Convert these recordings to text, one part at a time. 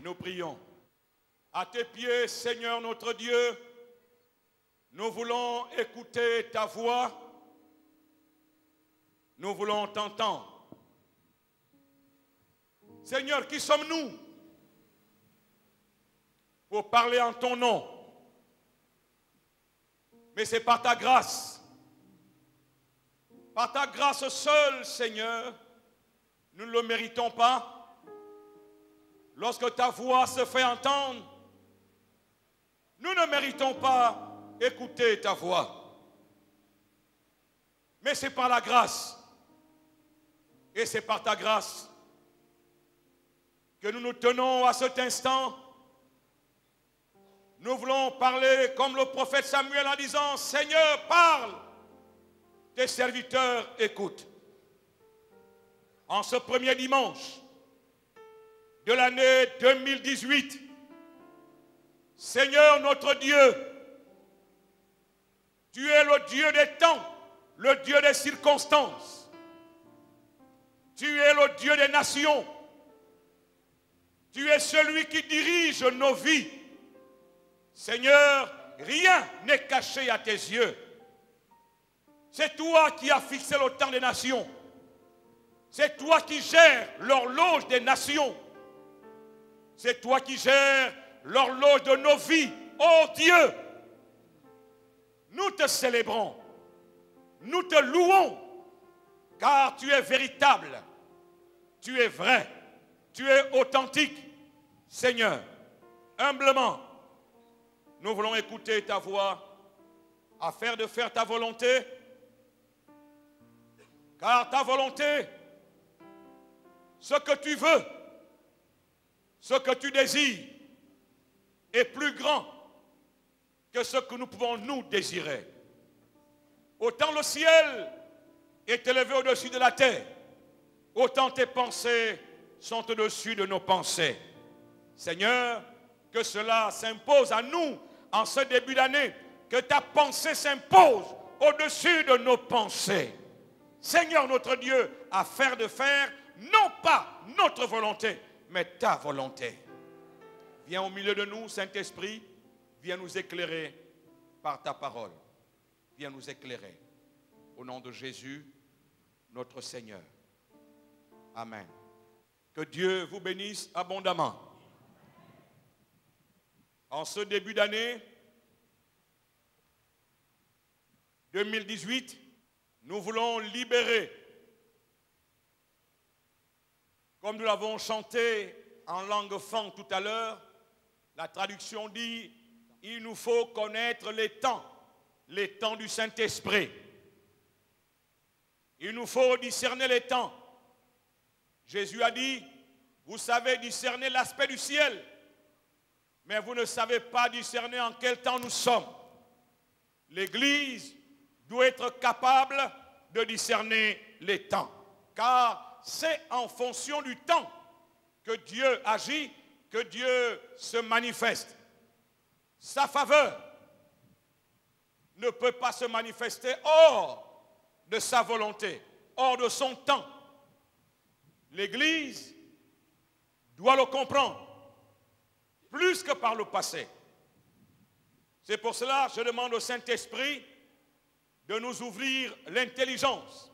Nous prions. À tes pieds, Seigneur notre Dieu, nous voulons écouter ta voix. Nous voulons t'entendre. Seigneur, qui sommes-nous pour parler en ton nom? Mais c'est par ta grâce. Par ta grâce seule, Seigneur, nous ne le méritons pas. Lorsque ta voix se fait entendre, nous ne méritons pas écouter ta voix. Mais c'est par la grâce. Et c'est par ta grâce que nous nous tenons à cet instant. Nous voulons parler comme le prophète Samuel en disant, Seigneur, parle. Tes serviteurs écoutent. En ce premier dimanche de l'année 2018, Seigneur notre Dieu, tu es le Dieu des temps, le Dieu des circonstances. Tu es le Dieu des nations. Tu es celui qui dirige nos vies. Seigneur, rien n'est caché à tes yeux. C'est toi qui as fixé le temps des nations. C'est toi qui gères l'horloge des nations. C'est toi qui gères l'horloge de nos vies. Oh Dieu, nous te célébrons. Nous te louons. Car tu es véritable. Tu es vrai. Tu es authentique. Seigneur, humblement, nous voulons écouter ta voix afin de faire ta volonté. Car ta volonté, ce que tu veux, ce que tu désires, est plus grand que ce que nous pouvons nous désirer. Autant le ciel est élevé au-dessus de la terre, autant tes pensées sont au-dessus de nos pensées. Seigneur, que cela s'impose à nous en ce début d'année, que ta pensée s'impose au-dessus de nos pensées. Seigneur notre Dieu, afin de faire non pas notre volonté, mais ta volonté. Viens au milieu de nous, Saint-Esprit, viens nous éclairer par ta parole. Viens nous éclairer. Au nom de Jésus, notre Seigneur. Amen. Que Dieu vous bénisse abondamment. En ce début d'année 2018, nous voulons libérer, comme nous l'avons chanté en langue fang tout à l'heure, la traduction dit, il nous faut connaître les temps du Saint-Esprit. Il nous faut discerner les temps. Jésus a dit, vous savez discerner l'aspect du ciel, mais vous ne savez pas discerner en quel temps nous sommes. L'Église doit être capable de discerner les temps, car c'est en fonction du temps que Dieu agit, que Dieu se manifeste. Sa faveur ne peut pas se manifester hors de sa volonté, hors de son temps. L'Église doit le comprendre, plus que par le passé. C'est pour cela que je demande au Saint-Esprit de nous ouvrir l'intelligence.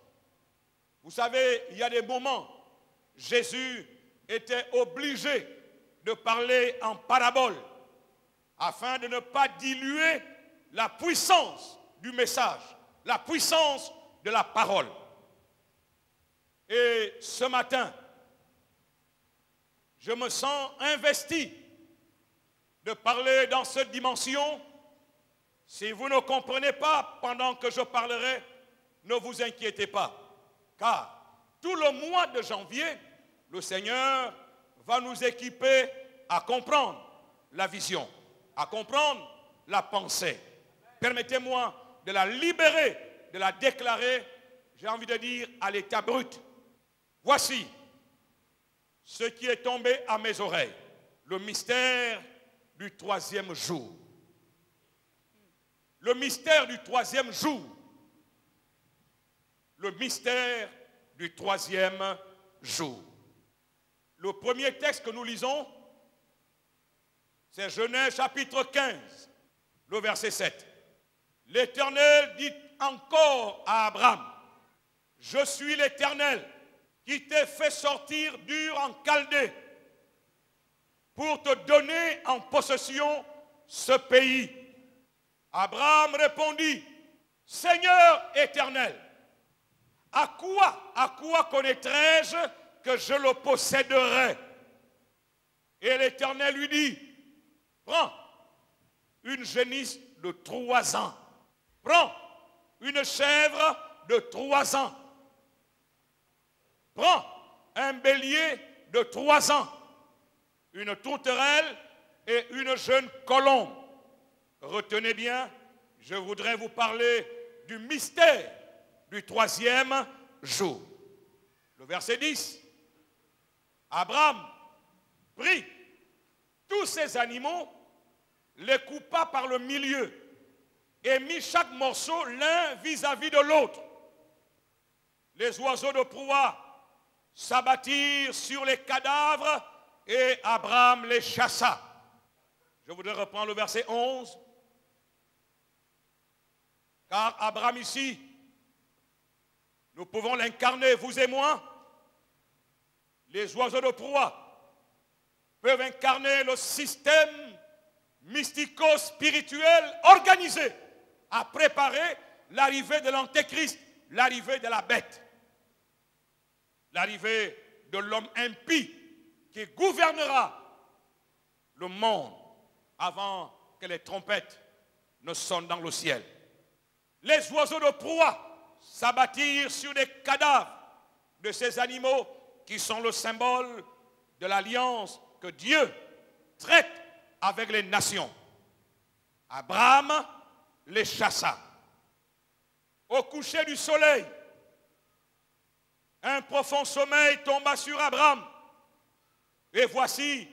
Vous savez, il y a des moments, Jésus était obligé de parler en parabole afin de ne pas diluer la puissance du message, la puissance de la parole. Et ce matin, je me sens investi de parler dans cette dimension. Si vous ne comprenez pas pendant que je parlerai, ne vous inquiétez pas, car tout le mois de janvier, le Seigneur va nous équiper à comprendre la vision, à comprendre la pensée. Permettez-moi de la libérer, de la déclarer, j'ai envie de dire, à l'état brut. Voici ce qui est tombé à mes oreilles, le mystère du troisième jour. Le mystère du troisième jour. Le mystère du troisième jour. Le premier texte que nous lisons, c'est Genèse chapitre 15, le verset 7. L'Éternel dit encore à Abraham, « Je suis l'Éternel qui t'ai fait sortir d'Ur en Chaldée pour te donner en possession ce pays. » Abraham répondit, « Seigneur éternel, à quoi connaîtrai-je que je le posséderai? » Et l'Éternel lui dit, « Prends une génisse de 3 ans. Prends une chèvre de 3 ans. Prends un bélier de 3 ans, une tourterelle et une jeune colombe. » Retenez bien, je voudrais vous parler du mystère du troisième jour. Le verset 10. Abraham prit tous ces animaux, les coupa par le milieu et mit chaque morceau l'un vis-à-vis de l'autre. Les oiseaux de proie s'abattirent sur les cadavres et Abraham les chassa. Je voudrais reprendre le verset 11. Car Abraham ici, nous pouvons l'incarner, vous et moi. Les oiseaux de proie peuvent incarner le système mystico-spirituel organisé à préparer l'arrivée de l'Antéchrist, l'arrivée de la bête, l'arrivée de l'homme impie qui gouvernera le monde avant que les trompettes ne sonnent dans le ciel. Les oiseaux de proie s'abattirent sur les cadavres de ces animaux qui sont le symbole de l'alliance que Dieu traite avec les nations. Abraham les chassa. Au coucher du soleil, un profond sommeil tomba sur Abraham. Et voici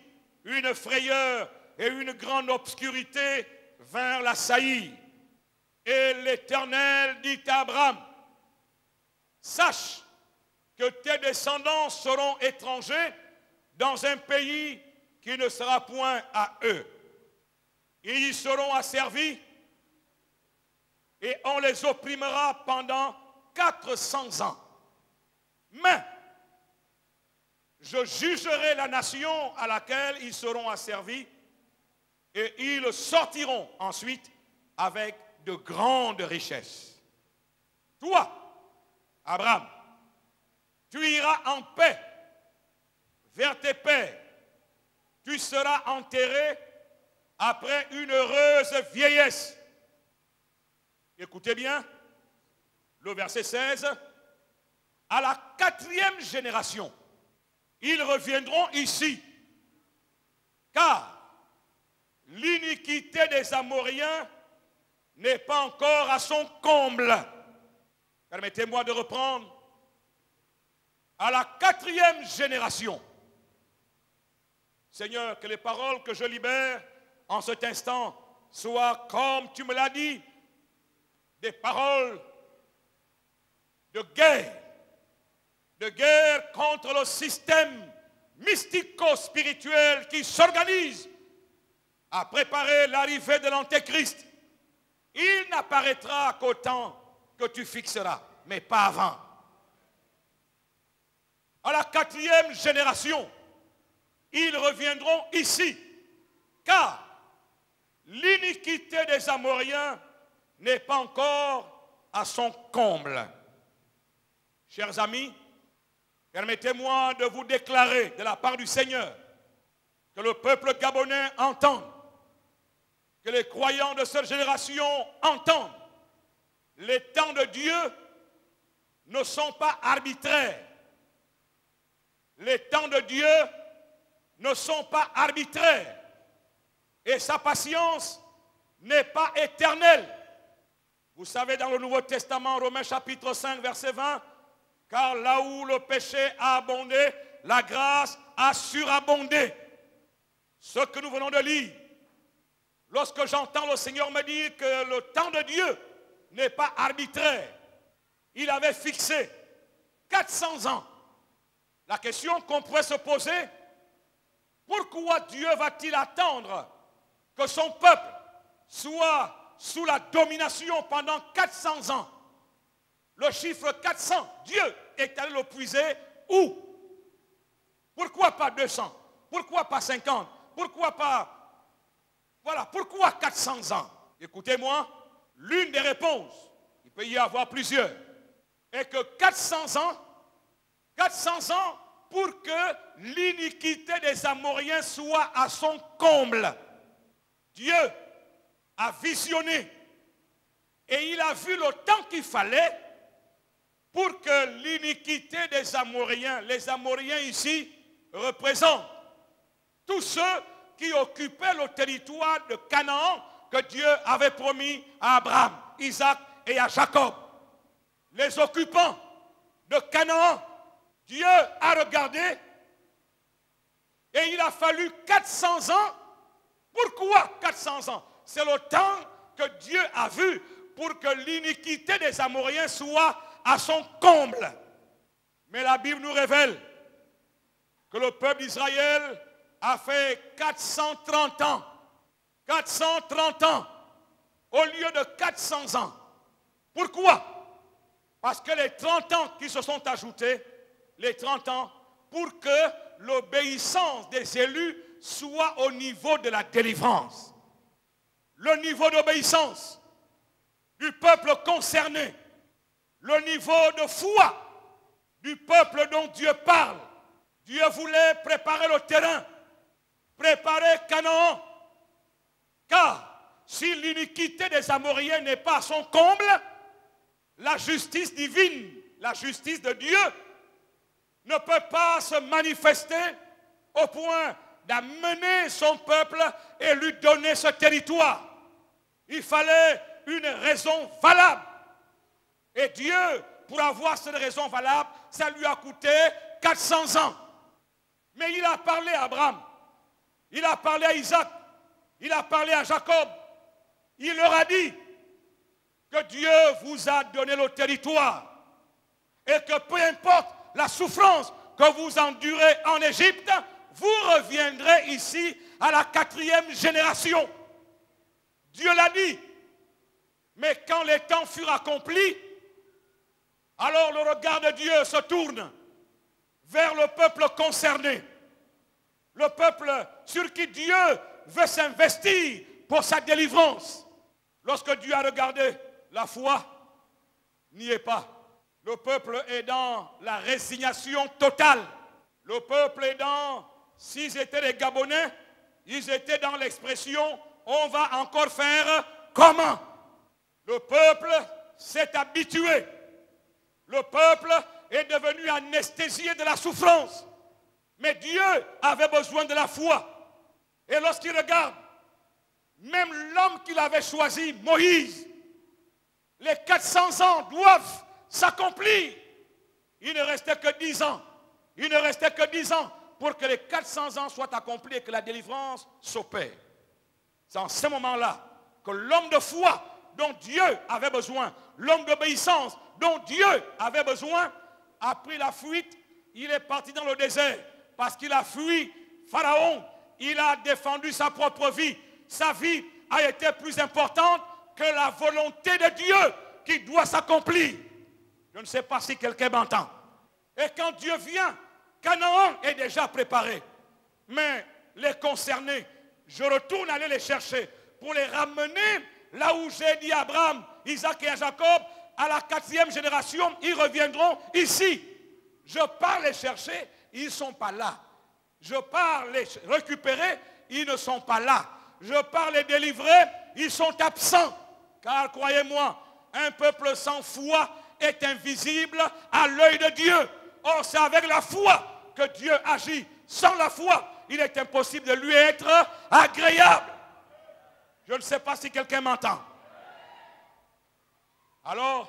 une frayeur et une grande obscurité vinrent l'assaillir. Et l'Éternel dit à Abraham, « Sache que tes descendants seront étrangers dans un pays qui ne sera point à eux. Ils y seront asservis et on les opprimera pendant 400 ans. Mais je jugerai la nation à laquelle ils seront asservis et ils sortiront ensuite avec de grandes richesses. Toi, Abraham, tu iras en paix vers tes pères. Tu seras enterré après une heureuse vieillesse. » Écoutez bien, le verset 16. « À la 4e génération, ils reviendront ici, car l'iniquité des Amoriens n'est pas encore à son comble. » Permettez-moi de reprendre. À la 4e génération. Seigneur, que les paroles que je libère en cet instant soient, comme tu me l'as dit, des paroles de guerre contre le système mystico-spirituel qui s'organise à préparer l'arrivée de l'Antéchrist. Il n'apparaîtra qu'au temps que tu fixeras, mais pas avant. À la 4e génération, ils reviendront ici, car l'iniquité des Amoriens n'est pas encore à son comble. Chers amis, permettez-moi de vous déclarer de la part du Seigneur que le peuple gabonais entende, que les croyants de cette génération entendent. Les temps de Dieu ne sont pas arbitraires. Les temps de Dieu ne sont pas arbitraires. Et sa patience n'est pas éternelle. Vous savez, dans le Nouveau Testament, Romains chapitre 5, verset 20, car là où le péché a abondé, la grâce a surabondé. Ce que nous venons de lire, lorsque j'entends le Seigneur me dire que le temps de Dieu n'est pas arbitraire, il avait fixé 400 ans. La question qu'on pourrait se poser, pourquoi Dieu va-t-il attendre que son peuple soit sous la domination pendant 400 ans? Le chiffre 400, Dieu est allé le puiser où? Pourquoi pas 200? Pourquoi pas 50? Pourquoi pas... Voilà, pourquoi 400 ans? Écoutez-moi, l'une des réponses, il peut y avoir plusieurs, est que 400 ans pour que l'iniquité des Amoriens soit à son comble. Dieu a visionné et il a vu le temps qu'il fallait pour que l'iniquité des Amoriens, les Amoriens ici représentent tous ceux qui occupaient le territoire de Canaan que Dieu avait promis à Abraham, Isaac et à Jacob. Les occupants de Canaan, Dieu a regardé et il a fallu 400 ans. Pourquoi 400 ans? C'est le temps que Dieu a vu pour que l'iniquité des Amoriens soit à son comble. Mais la Bible nous révèle que le peuple d'Israël a fait 430 ans. 430 ans au lieu de 400 ans. Pourquoi? Parce que les 30 ans qui se sont ajoutés, les 30 ans, pour que l'obéissance des élus soit au niveau de la délivrance. Le niveau d'obéissance du peuple concerné, le niveau de foi du peuple dont Dieu parle. Dieu voulait préparer le terrain, préparer Canaan. Car si l'iniquité des Amoriens n'est pas à son comble, la justice divine, la justice de Dieu, ne peut pas se manifester au point d'amener son peuple et lui donner ce territoire. Il fallait une raison valable. Et Dieu, pour avoir cette raison valable, ça lui a coûté 400 ans. Mais il a parlé à Abraham, il a parlé à Isaac, il a parlé à Jacob. Il leur a dit que Dieu vous a donné le territoire et que peu importe la souffrance que vous endurez en Égypte, vous reviendrez ici à la 4e génération. Dieu l'a dit. Mais quand les temps furent accomplis, alors le regard de Dieu se tourne vers le peuple concerné. Le peuple sur qui Dieu veut s'investir pour sa délivrance. Lorsque Dieu a regardé, la foi n'y est pas. Le peuple est dans la résignation totale. Le peuple est dans, s'ils étaient les Gabonais, ils étaient dans l'expression « on va encore faire comment ?» Le peuple s'est habitué. Le peuple est devenu anesthésié de la souffrance. Mais Dieu avait besoin de la foi. Et lorsqu'il regarde, même l'homme qu'il avait choisi, Moïse, les 400 ans doivent s'accomplir. Il ne restait que 10 ans. Il ne restait que 10 ans pour que les 400 ans soient accomplis et que la délivrance s'opère. C'est en ce moment-là que l'homme de foi dont Dieu avait besoin, l'homme d'obéissance dont Dieu avait besoin, a pris la fuite. Il est parti dans le désert parce qu'il a fui Pharaon. Il a défendu sa propre vie. Sa vie a été plus importante que la volonté de Dieu qui doit s'accomplir. Je ne sais pas si quelqu'un m'entend. Et quand Dieu vient, Canaan est déjà préparé. Mais les concernés, je retourne aller les chercher pour les ramener là où j'ai dit à Abraham, Isaac et à Jacob, à la 4e génération, ils reviendront ici. Je pars les chercher, ils ne sont pas là. Je pars les récupérer, ils ne sont pas là. Je pars les délivrer, ils sont absents. Car croyez-moi, un peuple sans foi est invisible à l'œil de Dieu. Or, c'est avec la foi que Dieu agit. Sans la foi, il est impossible de lui être agréable. Je ne sais pas si quelqu'un m'entend. Alors,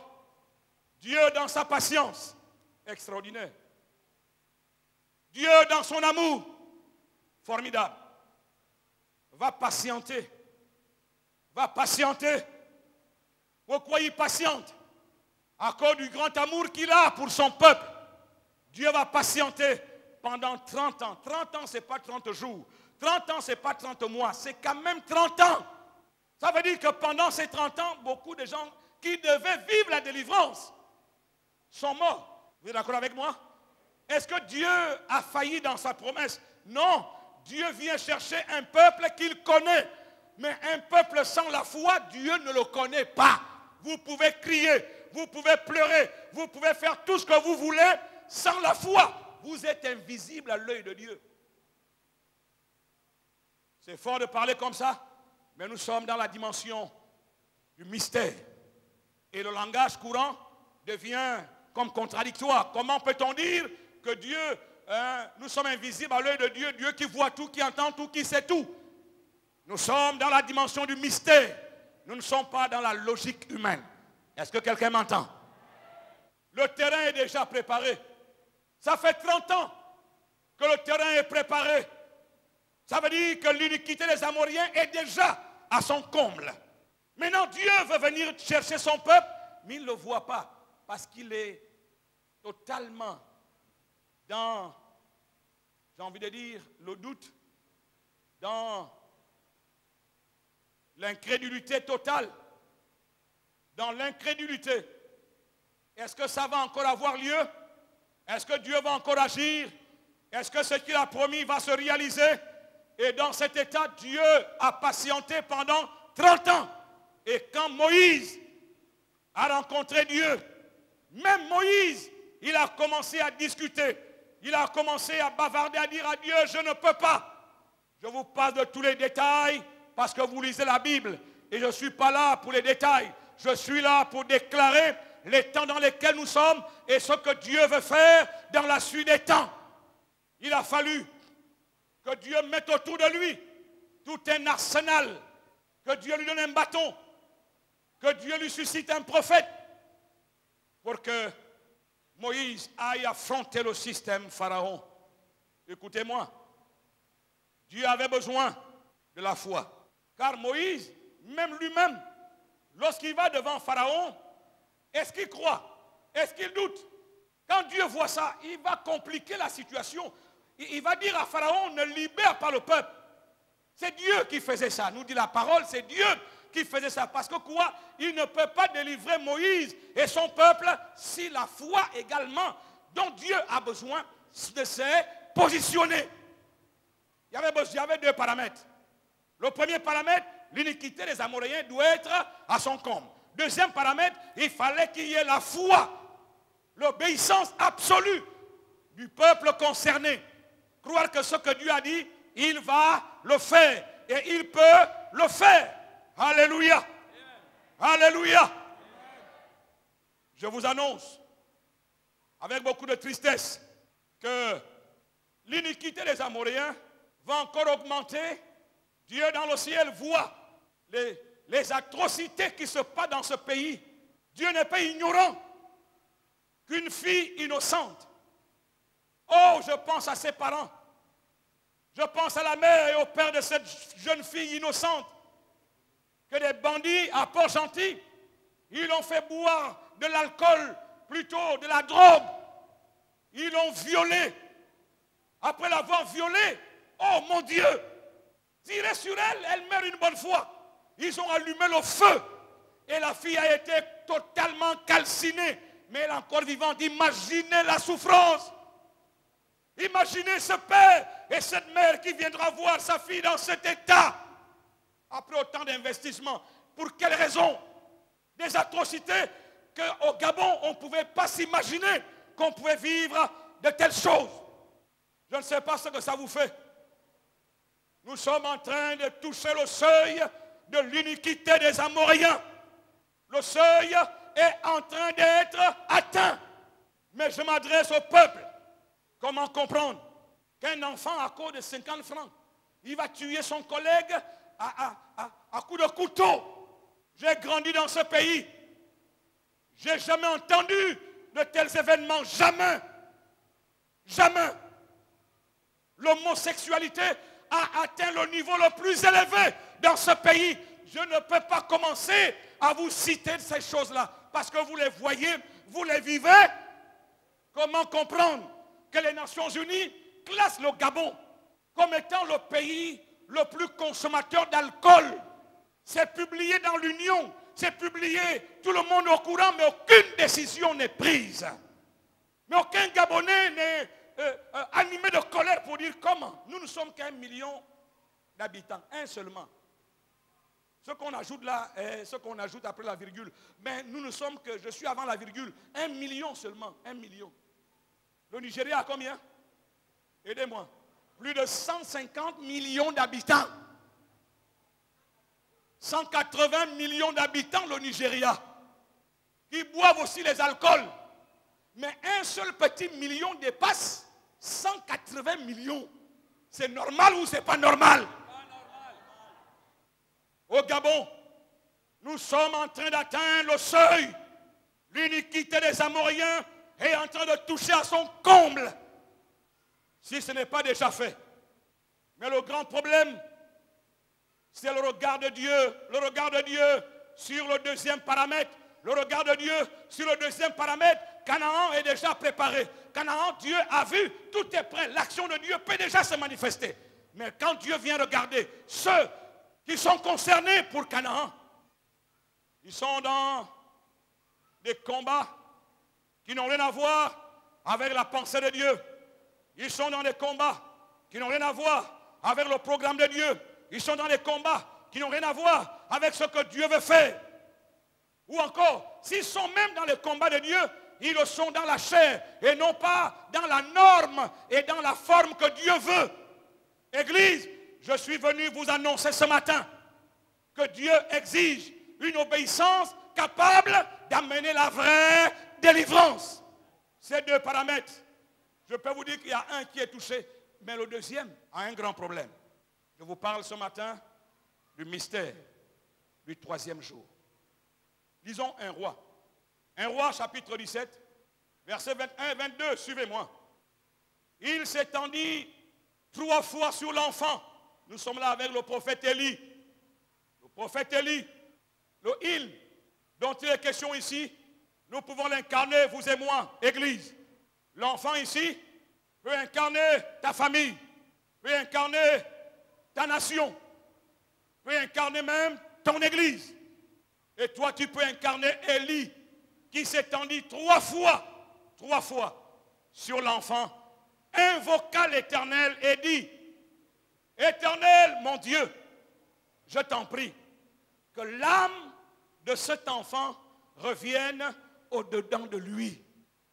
Dieu dans sa patience, extraordinaire. Dieu dans son amour, formidable, va patienter. Va patienter. Pourquoi il patiente? À cause du grand amour qu'il a pour son peuple. Dieu va patienter pendant 30 ans. 30 ans, ce n'est pas 30 jours. 30 ans, ce n'est pas 30 mois. C'est quand même 30 ans. Ça veut dire que pendant ces 30 ans, beaucoup de gens qui devaient vivre la délivrance sont morts. Vous êtes d'accord avec moi? Est-ce que Dieu a failli dans sa promesse? Non. Dieu vient chercher un peuple qu'il connaît. Mais un peuple sans la foi, Dieu ne le connaît pas. Vous pouvez crier, vous pouvez pleurer, vous pouvez faire tout ce que vous voulez. Sans la foi, vous êtes invisible à l'œil de Dieu. C'est fort de parler comme ça, mais nous sommes dans la dimension du mystère. Et le langage courant devient comme contradictoire. Comment peut-on dire que Dieu, nous sommes invisibles à l'œil de Dieu, Dieu qui voit tout, qui entend tout, qui sait tout? Nous sommes dans la dimension du mystère. Nous ne sommes pas dans la logique humaine. Est-ce que quelqu'un m'entend? Le terrain est déjà préparé. Ça fait 30 ans que le terrain est préparé. Ça veut dire que l'iniquité des Amoriens est déjà à son comble. Maintenant, Dieu veut venir chercher son peuple, mais il ne le voit pas parce qu'il est totalement dans, j'ai envie de dire, le doute, dans l'incrédulité totale. Dans l'incrédulité. Est-ce que ça va encore avoir lieu? Est-ce que Dieu va encore agir? Est-ce que ce qu'il a promis va se réaliser? Et dans cet état, Dieu a patienté pendant 30 ans. Et quand Moïse a rencontré Dieu, même Moïse, il a commencé à discuter. Il a commencé à bavarder, à dire à Dieu, je ne peux pas. Je vous passe de tous les détails parce que vous lisez la Bible. Et je ne suis pas là pour les détails. Je suis là pour déclarer les temps dans lesquels nous sommes et ce que Dieu veut faire dans la suite des temps. Il a fallu que Dieu mette autour de lui tout un arsenal, que Dieu lui donne un bâton, que Dieu lui suscite un prophète pour que Moïse aille affronter le système Pharaon. Écoutez-moi, Dieu avait besoin de la foi. Car Moïse, même lui-même, lorsqu'il va devant Pharaon, est-ce qu'il croit? Est-ce qu'il doute? Quand Dieu voit ça, il va compliquer la situation. Il va dire à Pharaon, ne libère pas le peuple. C'est Dieu qui faisait ça. Nous dit la parole, c'est Dieu qui faisait ça. Parce que quoi? Il ne peut pas délivrer Moïse et son peuple si la foi également, dont Dieu a besoin, de se positionner. Il y avait deux paramètres. Le premier paramètre, l'iniquité des Amoréens doit être à son comble. Deuxième paramètre, il fallait qu'il y ait la foi, l'obéissance absolue du peuple concerné. Croire que ce que Dieu a dit, il va le faire. Et il peut le faire. Alléluia. Alléluia. Je vous annonce, avec beaucoup de tristesse, que l'iniquité des Amoréens va encore augmenter. Dieu dans le ciel voit les atrocités qui se passent dans ce pays. Dieu n'est pas ignorant qu'une fille innocente. Oh, je pense à ses parents. Je pense à la mère et au père de cette jeune fille innocente que des bandits à Port-Gentil, ils l'ont fait boire de l'alcool, plutôt de la drogue. Ils l'ont violée. Après l'avoir violée, oh mon Dieu, tirer sur elle, elle meurt une bonne fois. Ils ont allumé le feu et la fille a été totalement calcinée, mais elle est encore vivante. Imaginez la souffrance. Imaginez ce père et cette mère qui viendra voir sa fille dans cet état après autant d'investissements. Pour quelle raison? Des atrocités qu'au Gabon, on ne pouvait pas s'imaginer qu'on pouvait vivre de telles choses. Je ne sais pas ce que ça vous fait. Nous sommes en train de toucher le seuil de l'iniquité des Amoréens. Le seuil est en train d'être atteint. Mais je m'adresse au peuple. Comment comprendre qu'un enfant, à cause de 50 francs, il va tuer son collègue à coups de couteau? J'ai grandi dans ce pays. Je n'ai jamais entendu de tels événements. Jamais. Jamais. L'homosexualité a atteint le niveau le plus élevé dans ce pays. Je ne peux pas commencer à vous citer ces choses-là. Parce que vous les voyez, vous les vivez. Comment comprendre que les Nations Unies classent le Gabon comme étant le pays le plus consommateur d'alcool? C'est publié dans l'Union, c'est publié, tout le monde est au courant, mais aucune décision n'est prise. Mais aucun Gabonais n'est animé de colère pour dire comment. Nous ne sommes qu'1 million d'habitants, un seulement. Ce qu'on ajoute là, ce qu'on ajoute après la virgule. Mais nous ne sommes que, je suis avant la virgule, 1 million seulement, 1 million. Le Nigeria a combien? Aidez-moi. Plus de 150 millions d'habitants. 180 millions d'habitants, le Nigeria. Qui boivent aussi les alcools. Mais un seul petit million dépasse 180 millions. C'est normal ou c'est pas normal? Au Gabon, nous sommes en train d'atteindre le seuil. L'iniquité des Amoréens est en train de toucher à son comble. Si ce n'est pas déjà fait. Mais le grand problème, c'est le regard de Dieu. Le regard de Dieu sur le deuxième paramètre. Le regard de Dieu sur le deuxième paramètre. Canaan est déjà préparé. Canaan, Dieu a vu, tout est prêt. L'action de Dieu peut déjà se manifester. Mais quand Dieu vient regarder ceux qui sont concernés pour Canaan, ils sont dans des combats qui n'ont rien à voir avec la pensée de Dieu. Ils sont dans des combats qui n'ont rien à voir avec le programme de Dieu. Ils sont dans des combats qui n'ont rien à voir avec ce que Dieu veut faire. Ou encore, s'ils sont même dans les combats de Dieu, ils le sont dans la chair et non pas dans la norme et dans la forme que Dieu veut. Église, je suis venu vous annoncer ce matin que Dieu exige une obéissance capable d'amener la vraie délivrance. Ces deux paramètres, je peux vous dire qu'il y a un qui est touché, mais le deuxième a un grand problème. Je vous parle ce matin du mystère du 3e jour. Lisons un roi chapitre 17, versets 21 et 22, suivez-moi. Il s'étendit 3 fois sur l'enfant. Nous sommes là avec le prophète Élie. Le prophète Élie, le il dont il est question ici, nous pouvons l'incarner, vous et moi, Église. L'enfant ici peut incarner ta famille, peut incarner ta nation, peut incarner même ton Église. Et toi, tu peux incarner Élie, qui s'étendit 3 fois sur l'enfant, invoqua l'Éternel et dit, Éternel, mon Dieu, je t'en prie, que l'âme de cet enfant revienne au-dedans de lui.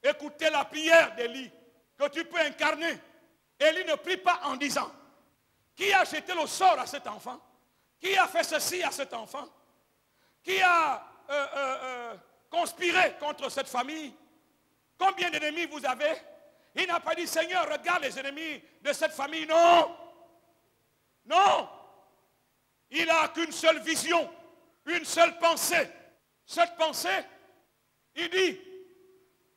Écoutez la prière d'Élie, que tu peux incarner. Élie ne prie pas en disant, qui a jeté le sort à cet enfant? Qui a fait ceci à cet enfant? Qui a conspiré contre cette famille? Combien d'ennemis vous avez? Il n'a pas dit, Seigneur, regarde les ennemis de cette famille. Non. Non. Il n'a qu'une seule vision, une seule pensée. Cette pensée, il dit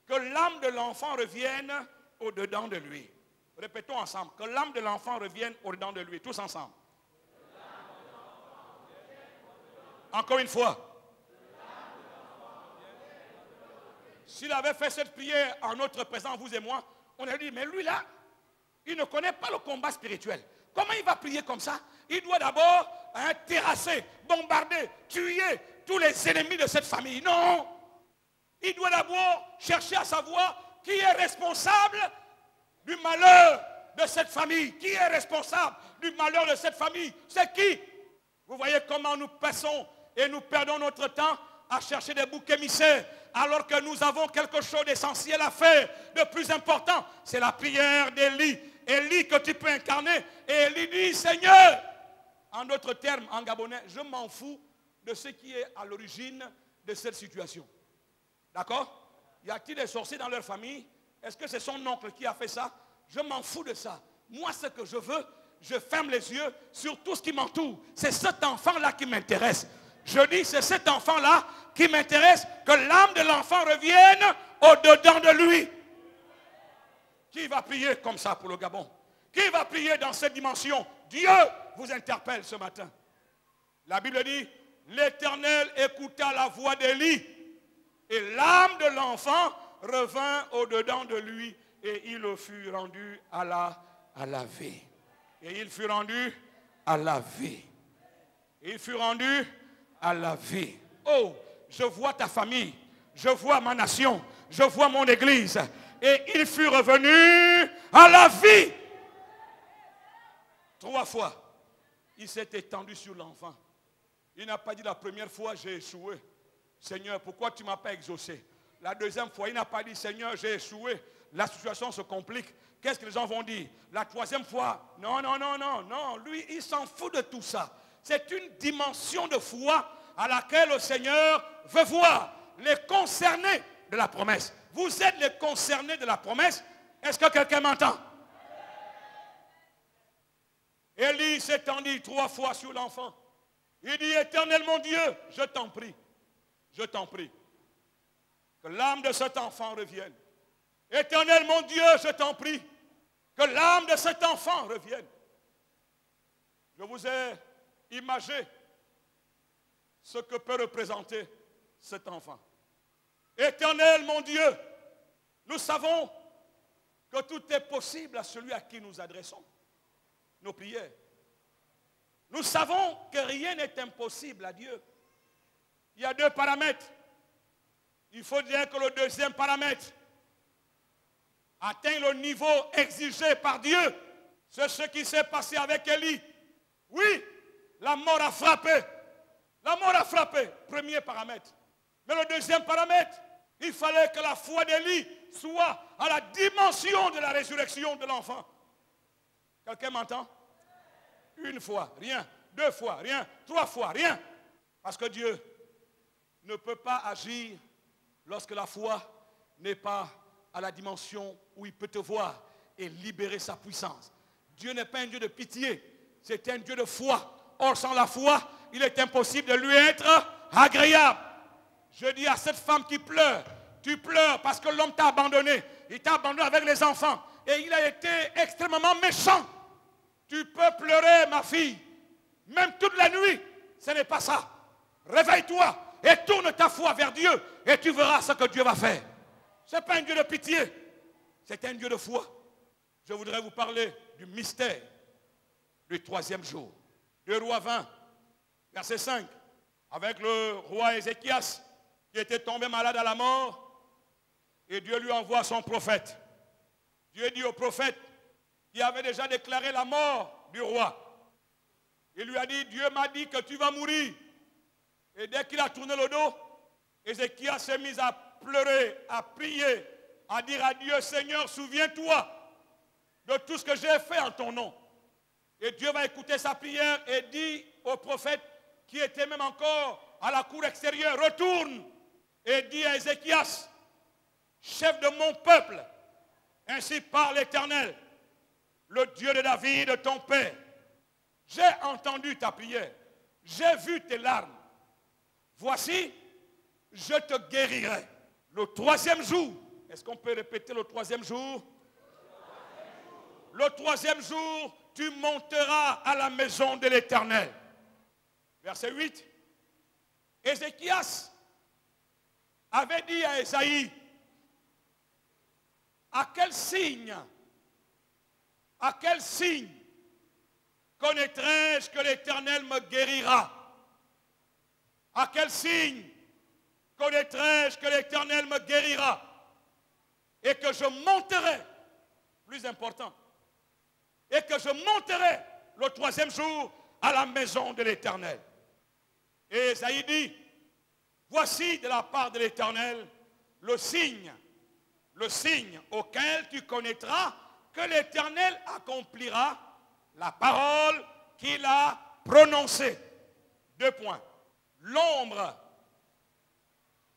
que l'âme de l'enfant revienne au-dedans de lui. Répétons ensemble, que l'âme de l'enfant revienne au-dedans de lui, tous ensemble. Encore une fois. S'il avait fait cette prière en notre présence, vous et moi, on a dit, mais lui là, il ne connaît pas le combat spirituel. Comment il va prier comme ça? Il doit d'abord terrasser, bombarder, tuer tous les ennemis de cette famille. Non! Il doit d'abord chercher à savoir qui est responsable du malheur de cette famille. Qui est responsable du malheur de cette famille? C'est qui? Vous voyez comment nous passons et nous perdons notre temps à chercher des boucs émissaires, alors que nous avons quelque chose d'essentiel à faire, de plus important. C'est la prière d'Élie. Élie que tu peux incarner. Et Élie dit, Seigneur, en d'autres termes, en gabonais, je m'en fous de ce qui est à l'origine de cette situation. D'accord? Y a-t-il des sorciers dans leur famille? Est-ce que c'est son oncle qui a fait ça? Je m'en fous de ça. Moi, ce que je veux, je ferme les yeux sur tout ce qui m'entoure. C'est cet enfant-là qui m'intéresse. Je dis, c'est cet enfant-là qui m'intéresse, que l'âme de l'enfant revienne au-dedans de lui. Qui va prier comme ça pour le Gabon? Qui va prier dans cette dimension? Dieu vous interpelle ce matin. La Bible dit, l'Éternel écouta la voix d'Élie et l'âme de l'enfant revint au-dedans de lui et il fut rendu à la vie. Et il fut rendu à la vie. Il fut rendu à la vie. Oh, je vois ta famille, je vois ma nation, je vois mon église. Et il fut revenu à la vie. 3 fois, il s'est étendu sur l'enfant. Il n'a pas dit la première fois, j'ai échoué. Seigneur, pourquoi tu ne m'as pas exaucé? La deuxième fois, il n'a pas dit, Seigneur, j'ai échoué. La situation se complique. Qu'est-ce que les gens vont dire? La troisième fois, non, non, non, non, non. Lui, il s'en fout de tout ça. C'est une dimension de foi à laquelle le Seigneur veut voir les concernés de la promesse. Vous êtes les concernés de la promesse. Est-ce que quelqu'un m'entend? Élie s'étendit 3 fois sur l'enfant. Il dit, Éternel mon Dieu, je t'en prie, que l'âme de cet enfant revienne. Éternel mon Dieu, je t'en prie, que l'âme de cet enfant revienne. Je vous ai imagé ce que peut représenter cet enfant. Éternel mon Dieu, nous savons que tout est possible à celui à qui nous adressons nos prières. Nous savons que rien n'est impossible à Dieu. Il y a 2 paramètres. Il faut dire que le deuxième paramètre atteint le niveau exigé par Dieu. C'est ce qui s'est passé avec Élie. Oui, la mort a frappé. La mort a frappé, premier paramètre. Mais le deuxième paramètre, il fallait que la foi d'Élie soit à la dimension de la résurrection de l'enfant. Quelqu'un m'entend? 1 fois, rien. 2 fois, rien. 3 fois, rien. Parce que Dieu ne peut pas agir lorsque la foi n'est pas à la dimension où il peut te voir et libérer sa puissance. Dieu n'est pas un Dieu de pitié, c'est un Dieu de foi. Or, sans la foi, il est impossible de lui être agréable. Je dis à cette femme qui pleure, tu pleures parce que l'homme t'a abandonné. Il t'a abandonné avec les enfants et il a été extrêmement méchant. Tu peux pleurer, ma fille, même toute la nuit. Ce n'est pas ça. Réveille-toi et tourne ta foi vers Dieu et tu verras ce que Dieu va faire. Ce n'est pas un Dieu de pitié, c'est un Dieu de foi. Je voudrais vous parler du mystère du 3e jour. 2 Rois 20, verset 5. Avec le roi Ézéchias qui était tombé malade à la mort et Dieu lui envoie son prophète. Dieu dit au prophète qui avait déjà déclaré la mort du roi. Il lui a dit, Dieu m'a dit que tu vas mourir. Et dès qu'il a tourné le dos, Ézéchias s'est mis à pleurer, à prier, à dire à Dieu, Seigneur, souviens-toi de tout ce que j'ai fait en ton nom. Et Dieu va écouter sa prière et dit au prophète qui était même encore à la cour extérieure, retourne et dit à Ézéchias, chef de mon peuple, ainsi parle l'Éternel, le Dieu de David, ton père. J'ai entendu ta prière, j'ai vu tes larmes. Voici, je te guérirai. Le 3e jour, est-ce qu'on peut répéter le 3e jour? Le 3e jour, tu monteras à la maison de l'Éternel. Verset 8. Ézéchias avait dit à Ésaïe, à quel signe connaîtrai-je que l'Éternel me guérira? À quel signe connaîtrai-je que l'Éternel me guérira? Et que je monterai, plus important, et que je monterai le 3e jour à la maison de l'Éternel. Et Ésaïe dit, voici de la part de l'Éternel le signe auquel tu connaîtras que l'Éternel accomplira la parole qu'il a prononcée. 2 points. L'ombre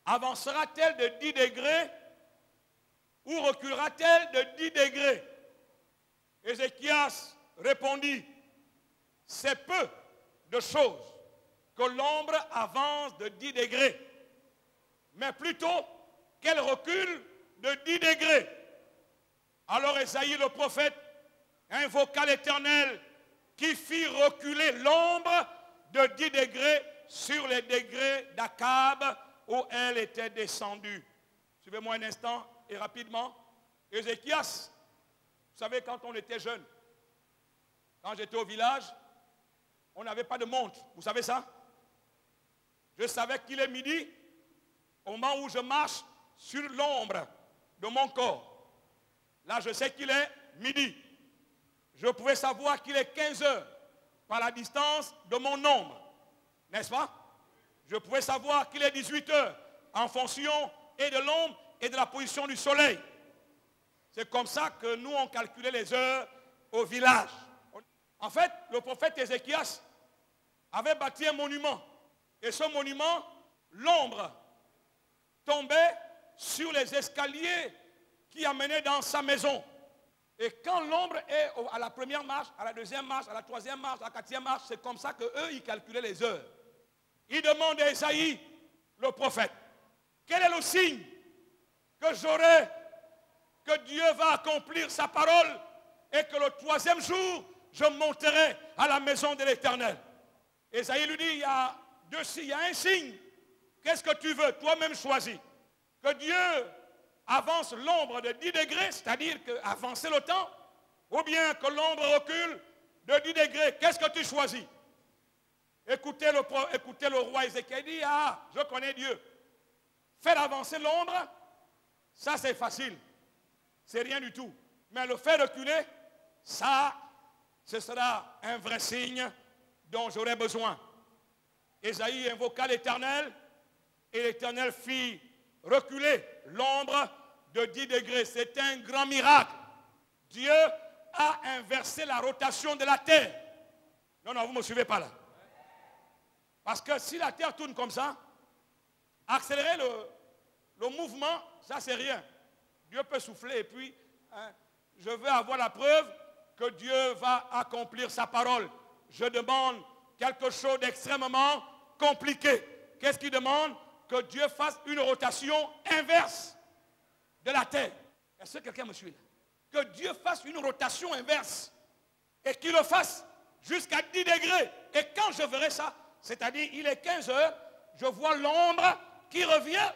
avancera-t-elle de 10 degrés ou reculera-t-elle de 10 degrés? Ézéchias répondit, c'est peu de choses que l'ombre avance de 10 degrés, mais plutôt qu'elle recule de 10 degrés. Alors Ésaïe le prophète invoqua l'Éternel qui fit reculer l'ombre de 10 degrés sur les degrés d'Akab où elle était descendue. Suivez-moi un instant et rapidement. Ézéchias, vous savez, quand on était jeune, quand j'étais au village, on n'avait pas de montre. Vous savez ça? Je savais qu'il est midi au moment où je marche sur l'ombre de mon corps. Là, je sais qu'il est midi. Je pouvais savoir qu'il est 15 heures par la distance de mon ombre. N'est-ce pas? Je pouvais savoir qu'il est 18 heures en fonction et de l'ombre et de la position du soleil. C'est comme ça que nous, on calculait les heures au village. En fait, le prophète Ézéchias avait bâti un monument. Et ce monument, l'ombre tombait sur les escaliers qui amenaient dans sa maison. Et quand l'ombre est à la première marche, à la deuxième marche, à la troisième marche, à la quatrième marche, c'est comme ça qu'eux, ils calculaient les heures. Il demande à Ésaïe, le prophète, quel est le signe que j'aurai que Dieu va accomplir sa parole et que le troisième jour, je monterai à la maison de l'Éternel. Ésaïe lui dit, il y a un signe. Qu'est-ce que tu veux? Toi-même choisis. Que Dieu avance l'ombre de 10 degrés, c'est-à-dire avancer le temps, ou bien que l'ombre recule de 10 degrés. Qu'est-ce que tu choisis? Écoutez le roi Ézéchiel, il dit, ah, je connais Dieu. Faire avancer l'ombre, ça c'est facile. C'est rien du tout. Mais le faire reculer, ça, ce sera un vrai signe dont j'aurai besoin. Ésaïe invoqua l'Éternel et l'Éternel fit reculer l'ombre de 10 degrés. C'est un grand miracle. Dieu a inversé la rotation de la terre. Non, vous ne me suivez pas là. Parce que si la terre tourne comme ça, accélérer le mouvement, ça c'est rien. Dieu peut souffler et puis, je veux avoir la preuve que Dieu va accomplir sa parole. Je demande quelque chose d'extrêmement compliqué. Qu'est-ce qu'il demande? Que Dieu fasse une rotation inverse de la terre. Est-ce que quelqu'un me suit là? Que Dieu fasse une rotation inverse et qu'il le fasse jusqu'à 10 degrés. Et quand je verrai ça, c'est-à-dire il est 15 heures, je vois l'ombre qui revient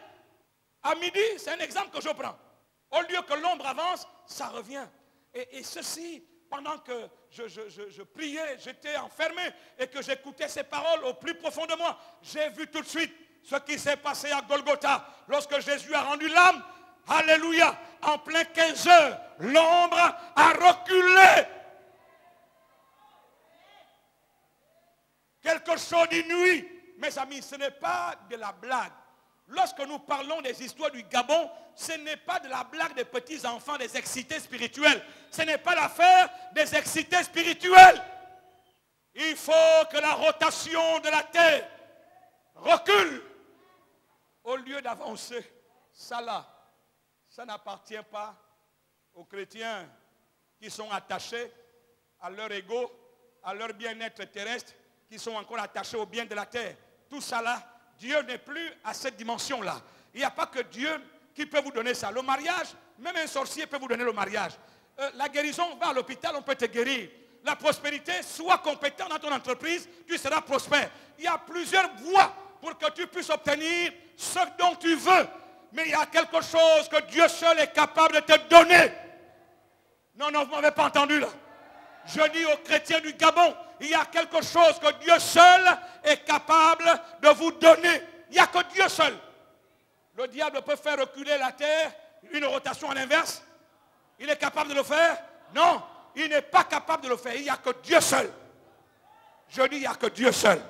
à midi. C'est un exemple que je prends. Au lieu que l'ombre avance, ça revient. Et ceci, pendant que je priais, j'étais enfermé et que j'écoutais ces paroles au plus profond de moi, j'ai vu tout de suite ce qui s'est passé à Golgotha. Lorsque Jésus a rendu l'âme, alléluia, en plein 15 heures, l'ombre a reculé. Quelque chose d'inouï. Mes amis, ce n'est pas de la blague. Lorsque nous parlons des histoires du Gabon, ce n'est pas de la blague des petits enfants, des excités spirituels. Ce n'est pas l'affaire des excités spirituels. Il faut que la rotation de la terre recule au lieu d'avancer. Ça là, ça n'appartient pas aux chrétiens qui sont attachés à leur ego, à leur bien-être terrestre, qui sont encore attachés au bien de la terre. Tout ça là, Dieu n'est plus à cette dimension-là. Il n'y a pas que Dieu qui peut vous donner ça. Le mariage, même un sorcier peut vous donner le mariage. La guérison, va à l'hôpital, on peut te guérir. La prospérité, sois compétent dans ton entreprise, tu seras prospère. Il y a plusieurs voies pour que tu puisses obtenir ce dont tu veux. Mais il y a quelque chose que Dieu seul est capable de te donner. Non, vous ne m'avez pas entendu là. Je dis aux chrétiens du Gabon, il y a quelque chose que Dieu seul est capable de vous donner. Il n'y a que Dieu seul. Le diable peut faire reculer la terre, une rotation à l'inverse. Il est capable de le faire? Non, il n'est pas capable de le faire. Il n'y a que Dieu seul. Je dis, il n'y a que Dieu seul.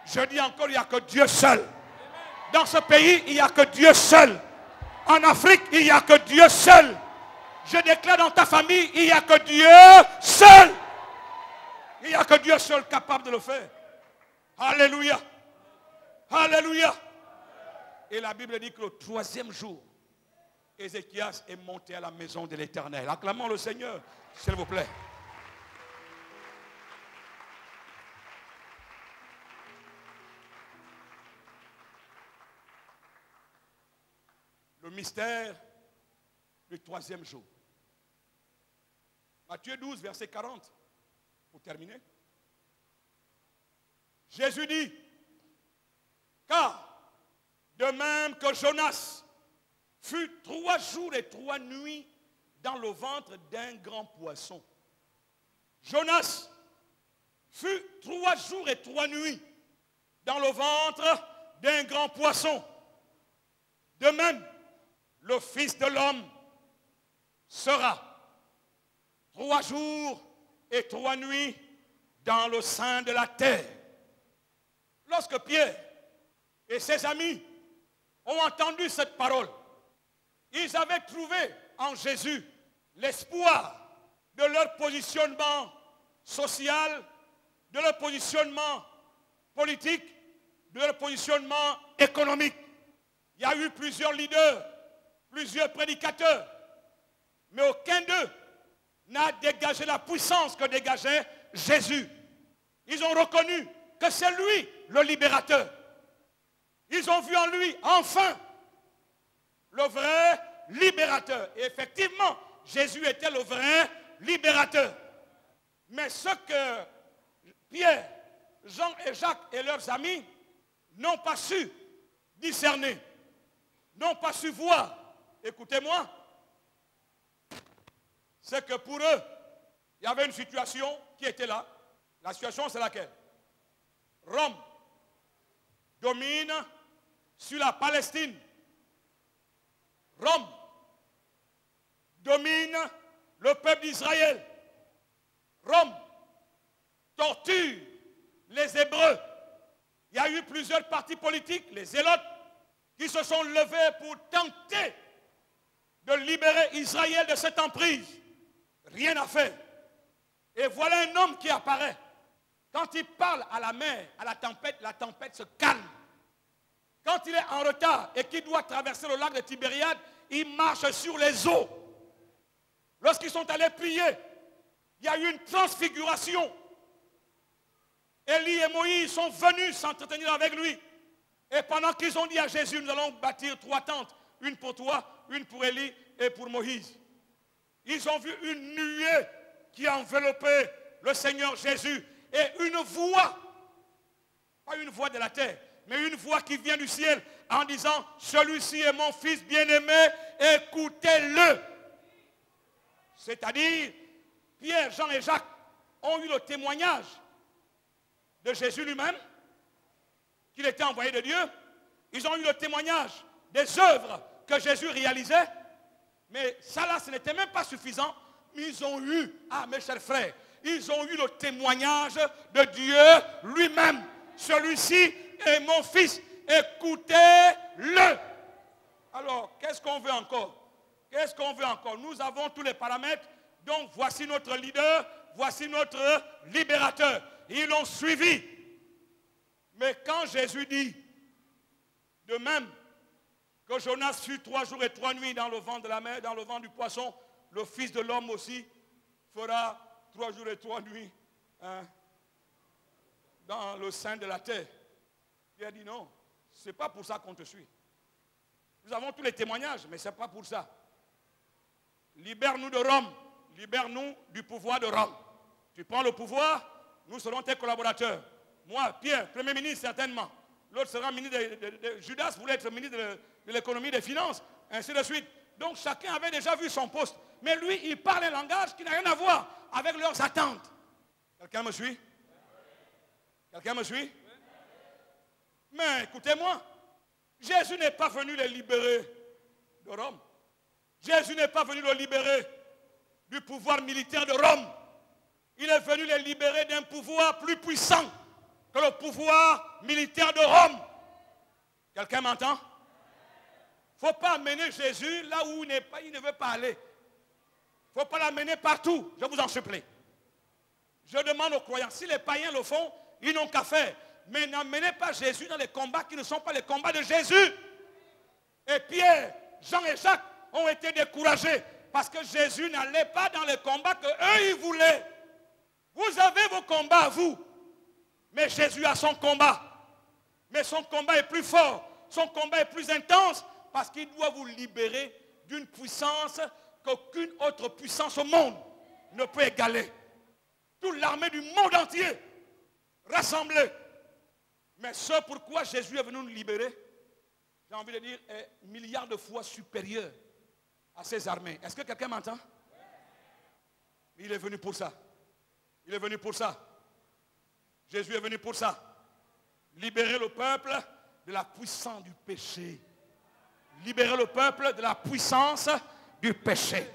Je dis encore, il n'y a que Dieu seul. Dans ce pays, il n'y a que Dieu seul. En Afrique, il n'y a que Dieu seul. Je déclare dans ta famille, il n'y a que Dieu seul. Il n'y a que Dieu seul capable de le faire. Alléluia. Alléluia. Et la Bible dit que le 3e jour, Ézéchias est monté à la maison de l'Éternel. Acclamons le Seigneur, s'il vous plaît. Le mystère du 3e jour. Matthieu 12, verset 40. Pour terminer. Jésus dit, car de même que Jonas fut 3 jours et 3 nuits dans le ventre d'un grand poisson. Jonas fut 3 jours et 3 nuits dans le ventre d'un grand poisson. De même, le Fils de l'homme sera 3 jours et 3 nuits dans le sein de la terre. Lorsque Pierre et ses amis ont entendu cette parole, ils avaient trouvé en Jésus l'espoir de leur positionnement social, de leur positionnement politique, de leur positionnement économique. Il y a eu plusieurs leaders, plusieurs prédicateurs, mais aucun d'eux n'a dégagé la puissance que dégageait Jésus. Ils ont reconnu que c'est lui le libérateur. Ils ont vu en lui, enfin, le vrai libérateur. Et effectivement, Jésus était le vrai libérateur. Mais ce que Pierre, Jean et Jacques et leurs amis n'ont pas su discerner, n'ont pas su voir, écoutez-moi, c'est que pour eux, il y avait une situation qui était là. La situation, c'est laquelle? Rome domine sur la Palestine. Rome domine le peuple d'Israël. Rome torture les Hébreux. Il y a eu plusieurs partis politiques, les Zélotes, qui se sont levés pour tenter de libérer Israël de cette emprise. Rien à faire. Et voilà un homme qui apparaît. Quand il parle à la mer, à la tempête se calme. Quand il est en retard et qu'il doit traverser le lac de Tibériade, il marche sur les eaux. Lorsqu'ils sont allés prier, il y a eu une transfiguration. Élie et Moïse sont venus s'entretenir avec lui. Et pendant qu'ils ont dit à Jésus, nous allons bâtir 3 tentes, une pour toi, une pour Élie et pour Moïse. Ils ont vu une nuée qui enveloppait le Seigneur Jésus. Et une voix, pas une voix de la terre, mais une voix qui vient du ciel en disant, celui-ci est mon fils bien-aimé, écoutez-le. C'est-à-dire, Pierre, Jean et Jacques ont eu le témoignage de Jésus lui-même, qu'il était envoyé de Dieu. Ils ont eu le témoignage des œuvres que Jésus réalisait. Mais ça là, ce n'était même pas suffisant. Mais ils ont eu, mes chers frères, ils ont eu le témoignage de Dieu lui-même. Celui-ci est mon fils, écoutez-le. Alors, qu'est-ce qu'on veut encore? Qu'est-ce qu'on veut encore? Nous avons tous les paramètres. Donc, voici notre leader, voici notre libérateur. Ils l'ont suivi. Mais quand Jésus dit, de même que Jonas fut 3 jours et 3 nuits dans le ventre de la mer, dans le ventre du poisson, le Fils de l'homme aussi fera 3 jours et 3 nuits dans le sein de la terre. Il a dit non, ce n'est pas pour ça qu'on te suit. Nous avons tous les témoignages, mais ce n'est pas pour ça. Libère-nous de Rome, libère-nous du pouvoir de Rome. Tu prends le pouvoir, nous serons tes collaborateurs. Moi, Pierre, Premier ministre certainement. L'autre sera ministre Judas voulait être ministre de l'économie et des finances, ainsi de suite. Donc chacun avait déjà vu son poste. Mais lui, il parle un langage qui n'a rien à voir avec leurs attentes. Quelqu'un me suit? Quelqu'un me suit? Mais écoutez-moi, Jésus n'est pas venu les libérer de Rome. Jésus n'est pas venu les libérer du pouvoir militaire de Rome. Il est venu les libérer d'un pouvoir plus puissant que le pouvoir militaire de Rome. Quelqu'un m'entend? Il ne faut pas amener Jésus là où il ne veut pas aller. Il ne faut pas l'amener partout, je vous en supplie. Je demande aux croyants, si les païens le font, ils n'ont qu'à faire. Mais n'amenez pas Jésus dans les combats qui ne sont pas les combats de Jésus. Et Pierre, Jean et Jacques ont été découragés parce que Jésus n'allait pas dans les combats qu'eux, ils voulaient. Vous avez vos combats à vous, mais Jésus a son combat. Mais son combat est plus fort, son combat est plus intense parce qu'il doit vous libérer d'une puissance qu'aucune autre puissance au monde ne peut égaler. Toute l'armée du monde entier rassemblée. Mais ce pourquoi Jésus est venu nous libérer, j'ai envie de dire, est milliards de fois supérieur à ses armées. Est-ce que quelqu'un m'entend? Il est venu pour ça. Il est venu pour ça. Jésus est venu pour ça. Libérer le peuple de la puissance du péché. Libérer le peuple de la puissance du péché.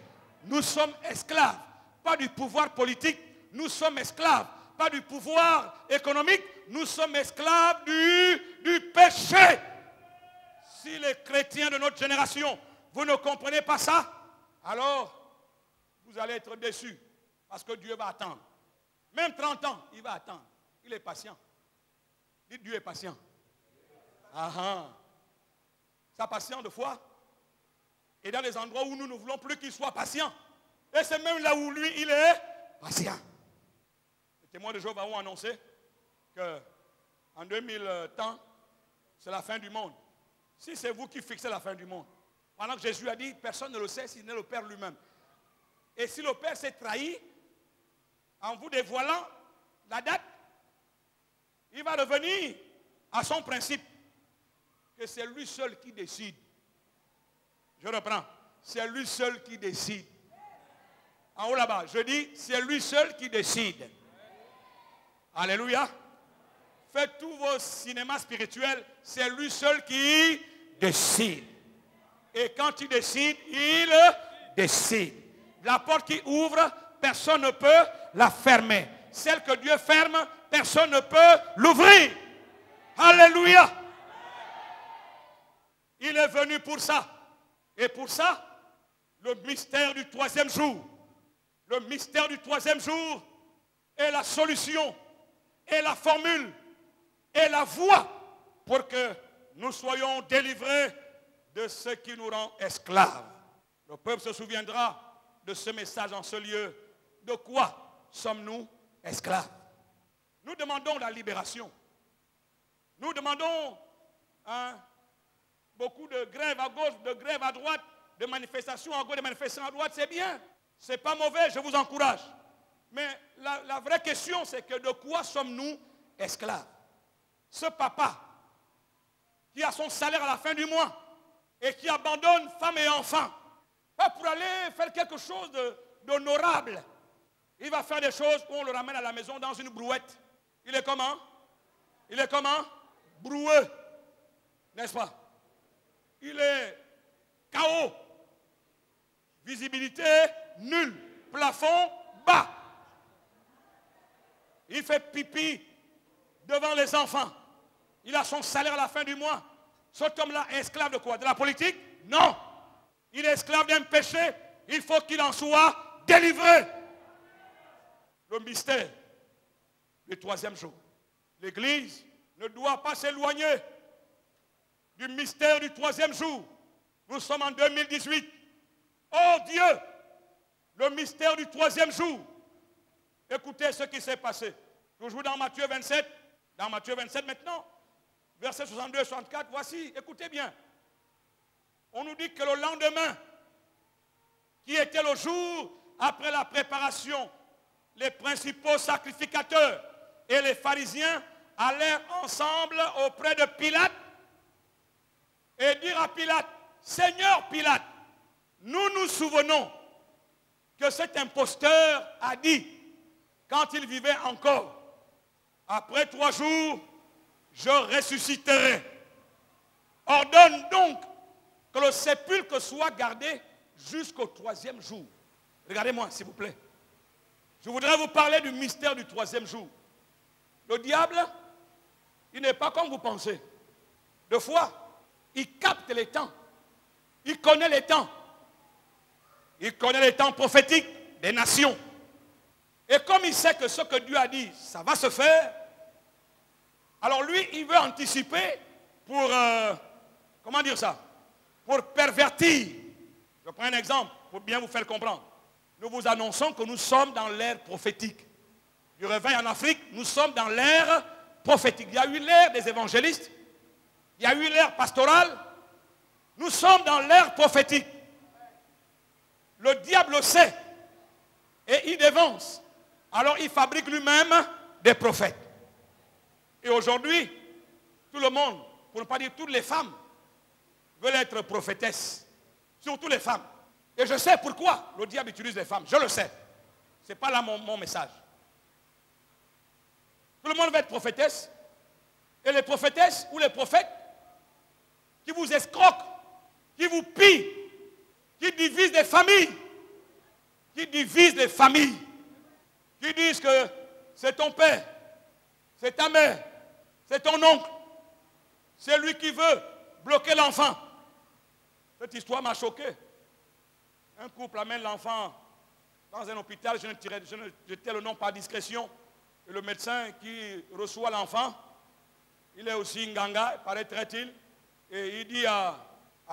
Nous sommes esclaves, pas du pouvoir politique. Nous sommes esclaves, pas du pouvoir économique. Nous sommes esclaves du péché. Si les chrétiens de notre génération, vous ne comprenez pas ça, alors vous allez être déçus. Parce que Dieu va attendre. Même 30 ans, il va attendre. Il est patient. Dites, Dieu est patient. Ah ah. Sa patience de foi est dans les endroits où nous ne voulons plus qu'il soit patient. Et c'est même là où lui, il est patient. Les témoins de Jéhovah ont annoncé qu'en 2000 temps, c'est la fin du monde. Si c'est vous qui fixez la fin du monde, pendant que Jésus a dit, personne ne le sait si ce n'est le Père lui-même. Et si le Père s'est trahi, en vous dévoilant la date, il va revenir à son principe, que c'est lui seul qui décide. Je reprends, c'est lui seul qui décide. En haut là-bas, je dis, c'est lui seul qui décide. Alléluia. Faites tous vos cinémas spirituels, c'est lui seul qui décide. Et quand il décide, il décide. La porte qui ouvre, personne ne peut la fermer. Celle que Dieu ferme, personne ne peut l'ouvrir. Alléluia. Il est venu pour ça. Et pour ça, le mystère du troisième jour. Le mystère du troisième jour est la solution, est la formule, est la voie pour que nous soyons délivrés de ce qui nous rend esclaves. Le peuple se souviendra de ce message en ce lieu. De quoi sommes-nous esclaves? Nous demandons la libération. Nous demandons beaucoup de grèves à gauche, de grèves à droite, de manifestations à gauche, de manifestations à droite. C'est bien. Ce n'est pas mauvais, je vous encourage. Mais la vraie question, c'est que de quoi sommes-nous esclaves? Ce papa qui a son salaire à la fin du mois et qui abandonne femme et enfants, pas pour aller faire quelque chose d'honorable. Il va faire des choses où on le ramène à la maison dans une brouette. Il est comment? Il est comment? Broueux. N'est-ce pas? Il est KO. Visibilité nulle. Plafond bas. Il fait pipi devant les enfants. Il a son salaire à la fin du mois. Cet homme-là est esclave de quoi? De la politique? Non. Il est esclave d'un péché. Il faut qu'il en soit délivré. Le mystère du troisième jour. L'Église ne doit pas s'éloigner du mystère du troisième jour. Nous sommes en 2018. Oh Dieu, le mystère du troisième jour. Écoutez ce qui s'est passé. Toujours dans Matthieu 27. Dans Matthieu 27 maintenant, versets 62 et 64. Voici, écoutez bien. On nous dit que le lendemain, qui était le jour après la préparation, les principaux sacrificateurs et les pharisiens allèrent ensemble auprès de Pilate et dirent à Pilate, Seigneur Pilate, nous nous souvenons que cet imposteur a dit, quand il vivait encore, après 3 jours, je ressusciterai. Ordonne donc que le sépulcre soit gardé jusqu'au 3e jour. Regardez-moi, s'il vous plaît. Je voudrais vous parler du mystère du 3e jour. Le diable, il n'est pas comme vous pensez. Deux fois, il capte les temps. Il connaît les temps. Il connaît les temps prophétiques des nations. Et comme il sait que ce que Dieu a dit, ça va se faire, alors lui, il veut anticiper pour, comment dire ça, pour pervertir. Je prends un exemple pour bien vous faire comprendre. Nous vous annonçons que nous sommes dans l'ère prophétique. Du réveil en Afrique, nous sommes dans l'ère prophétique. Il y a eu l'ère des évangélistes, il y a eu l'ère pastorale. Nous sommes dans l'ère prophétique. Le diable le sait et il dévance. Alors il fabrique lui-même des prophètes. Et aujourd'hui, tout le monde, pour ne pas dire toutes les femmes, veulent être prophétesses. Surtout les femmes. Et je sais pourquoi le diable utilise les femmes. Je le sais. Ce n'est pas là mon message. Tout le monde veut être prophétesse. Et les prophétesses ou les prophètes qui vous escroquent, qui vous pillent, qui divisent des familles, qui disent que c'est ton père, c'est ta mère, c'est ton oncle, c'est lui qui veut bloquer l'enfant. Cette histoire m'a choqué. Un couple amène l'enfant dans un hôpital, je ne jetais le nom par discrétion, et le médecin qui reçoit l'enfant, il est aussi nganga, paraîtrait-il, et il dit à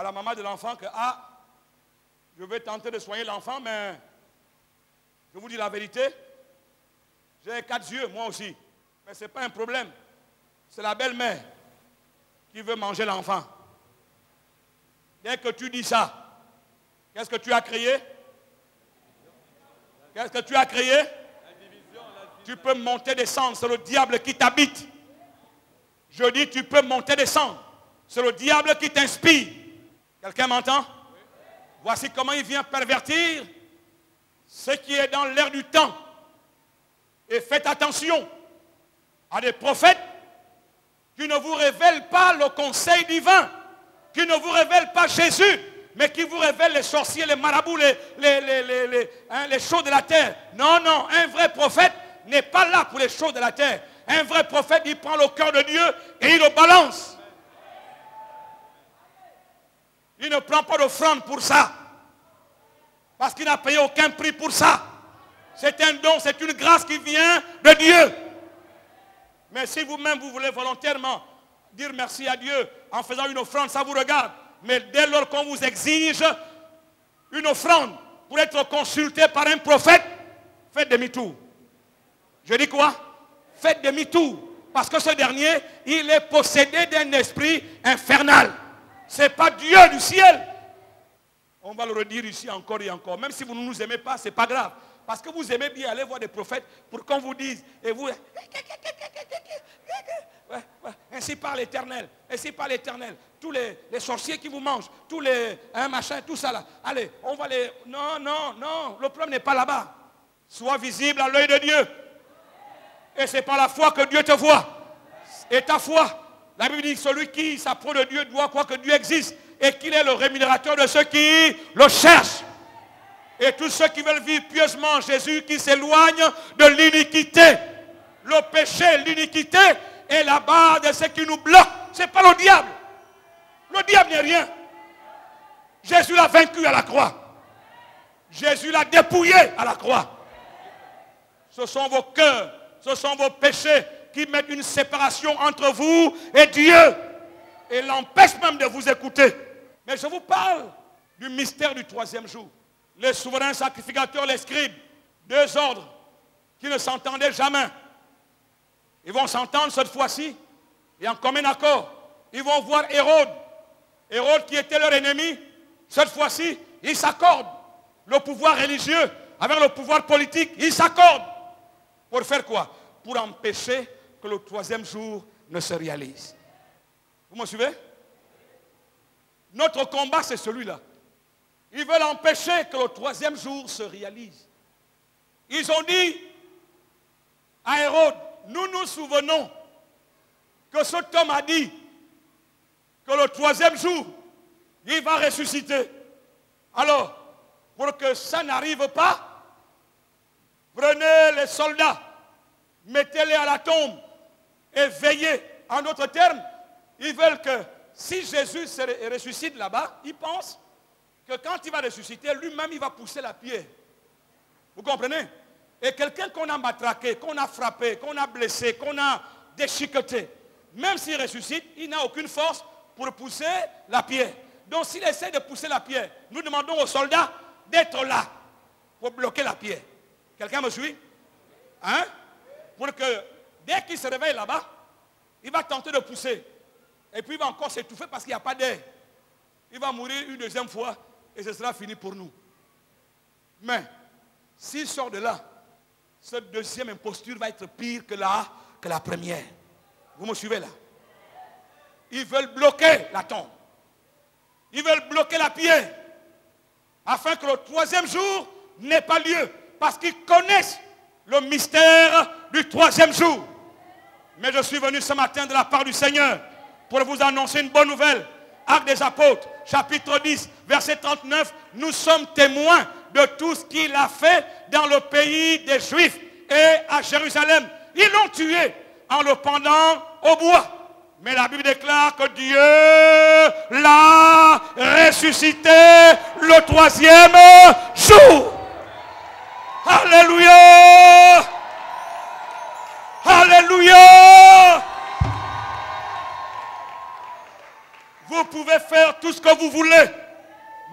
la maman de l'enfant que, je vais tenter de soigner l'enfant, mais je vous dis la vérité, j'ai 4 yeux, moi aussi, mais ce n'est pas un problème, c'est la belle-mère qui veut manger l'enfant. Dès que tu dis ça, qu'est-ce que tu as créé? Qu'est-ce que tu as créé? Tu peux monter, descendre, c'est le diable qui t'habite. Je dis, tu peux monter, descendre, c'est le diable qui t'inspire. Quelqu'un m'entend? Voici comment il vient pervertir ce qui est dans l'air du temps. Et faites attention à des prophètes qui ne vous révèlent pas le conseil divin, qui ne vous révèlent pas Jésus, mais qui vous révèlent les sorciers, les marabouts, les choses de la terre. Non, non, un vrai prophète n'est pas là pour les choses de la terre. Un vrai prophète, il prend le cœur de Dieu et il le balance. Il ne prend pas d'offrande pour ça. Parce qu'il n'a payé aucun prix pour ça. C'est un don, c'est une grâce qui vient de Dieu. Mais si vous-même, vous voulez volontairement dire merci à Dieu en faisant une offrande, ça vous regarde. Mais dès lors qu'on vous exige une offrande pour être consulté par un prophète, faites demi-tour. Je dis quoi? Faites demi-tour. Parce que ce dernier, il est possédé d'un esprit infernal. Ce n'est pas Dieu du ciel. On va le redire ici encore et encore. Même si vous ne nous aimez pas, ce n'est pas grave. Parce que vous aimez bien aller voir des prophètes pour qu'on vous dise. Et vous... Ainsi parle l'Éternel. Ainsi parle l'Éternel. Tous les sorciers qui vous mangent. Tous les machins, tout ça là. Allez, on va les... Non, non, non. Le problème n'est pas là-bas. Sois visible à l'œil de Dieu. Et c'est par la foi que Dieu te voit. Et ta foi. La Bible dit que celui qui s'approche de Dieu doit croire que Dieu existe. Et qu'il est le rémunérateur de ceux qui le cherchent. Et tous ceux qui veulent vivre pieusement en Jésus, qui s'éloignent de l'iniquité. Le péché, l'iniquité est la base de ce qui nous bloque. Ce n'est pas le diable. Le diable n'est rien. Jésus l'a vaincu à la croix. Jésus l'a dépouillé à la croix. Ce sont vos cœurs, ce sont vos péchés qui mettent une séparation entre vous et Dieu. Et l'empêchent même de vous écouter. Mais je vous parle du mystère du 3e jour. Les souverains sacrificateurs, les scribes, 2 ordres qui ne s'entendaient jamais. Ils vont s'entendre cette fois-ci et en commun accord. Ils vont voir Hérode. Hérode qui était leur ennemi. Cette fois-ci, ils s'accordent. Le pouvoir religieux avec le pouvoir politique, ils s'accordent. Pour faire quoi? Pour empêcher que le 3e jour ne se réalise. Vous me suivez? Notre combat, c'est celui-là. Ils veulent empêcher que le 3e jour se réalise. Ils ont dit à Hérode, nous nous souvenons que cet homme a dit que le 3e jour, il va ressusciter. Alors, pour que ça n'arrive pas, prenez les soldats, mettez-les à la tombe et veillez. En d'autres termes, ils veulent que si Jésus se ressuscite là-bas, ils pensent que quand il va ressusciter, lui-même, il va pousser la pierre. Vous comprenez? Et quelqu'un qu'on a matraqué, qu'on a frappé, qu'on a blessé, qu'on a déchiqueté, même s'il ressuscite, il n'a aucune force pour pousser la pierre. Donc s'il essaie de pousser la pierre, nous demandons aux soldats d'être là pour bloquer la pierre. Quelqu'un me suit? Hein? Pour que dès qu'il se réveille là-bas, il va tenter de pousser. Et puis il va encore s'étouffer parce qu'il n'y a pas d'air. Il va mourir une deuxième fois et ce sera fini pour nous. Mais s'il sort de là, cette deuxième imposture va être pire que la première. Vous me suivez là? Ils veulent bloquer la tombe. Ils veulent bloquer la pierre. Afin que le troisième jour n'ait pas lieu. Parce qu'ils connaissent le mystère du troisième jour. Mais je suis venu ce matin de la part du Seigneur pour vous annoncer une bonne nouvelle. Actes des Apôtres, chapitre 10, verset 39. Nous sommes témoins de tout ce qu'il a fait dans le pays des Juifs et à Jérusalem. Ils l'ont tué en le pendant au bois. Mais la Bible déclare que Dieu l'a ressuscité le troisième jour. Alléluia! Alléluia! Vous pouvez faire tout ce que vous voulez.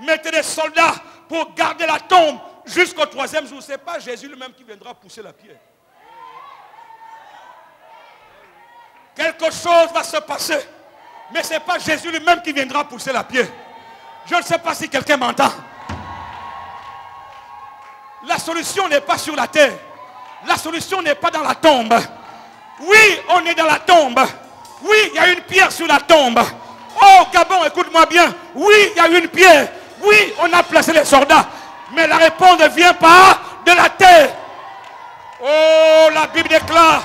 Mettez des soldats pour garder la tombe jusqu'au troisième jour. Ce n'est pas Jésus lui-même qui viendra pousser la pierre. Quelque chose va se passer. Mais ce n'est pas Jésus lui-même qui viendra pousser la pierre. Je ne sais pas si quelqu'un m'entend. La solution n'est pas sur la terre. La solution n'est pas dans la tombe. Oui, on est dans la tombe. Oui, il y a une pierre sur la tombe. Oh, Gabon, écoute-moi bien. Oui, il y a une pierre. Oui, on a placé les soldats. Mais la réponse ne vient pas de la terre. Oh, la Bible déclare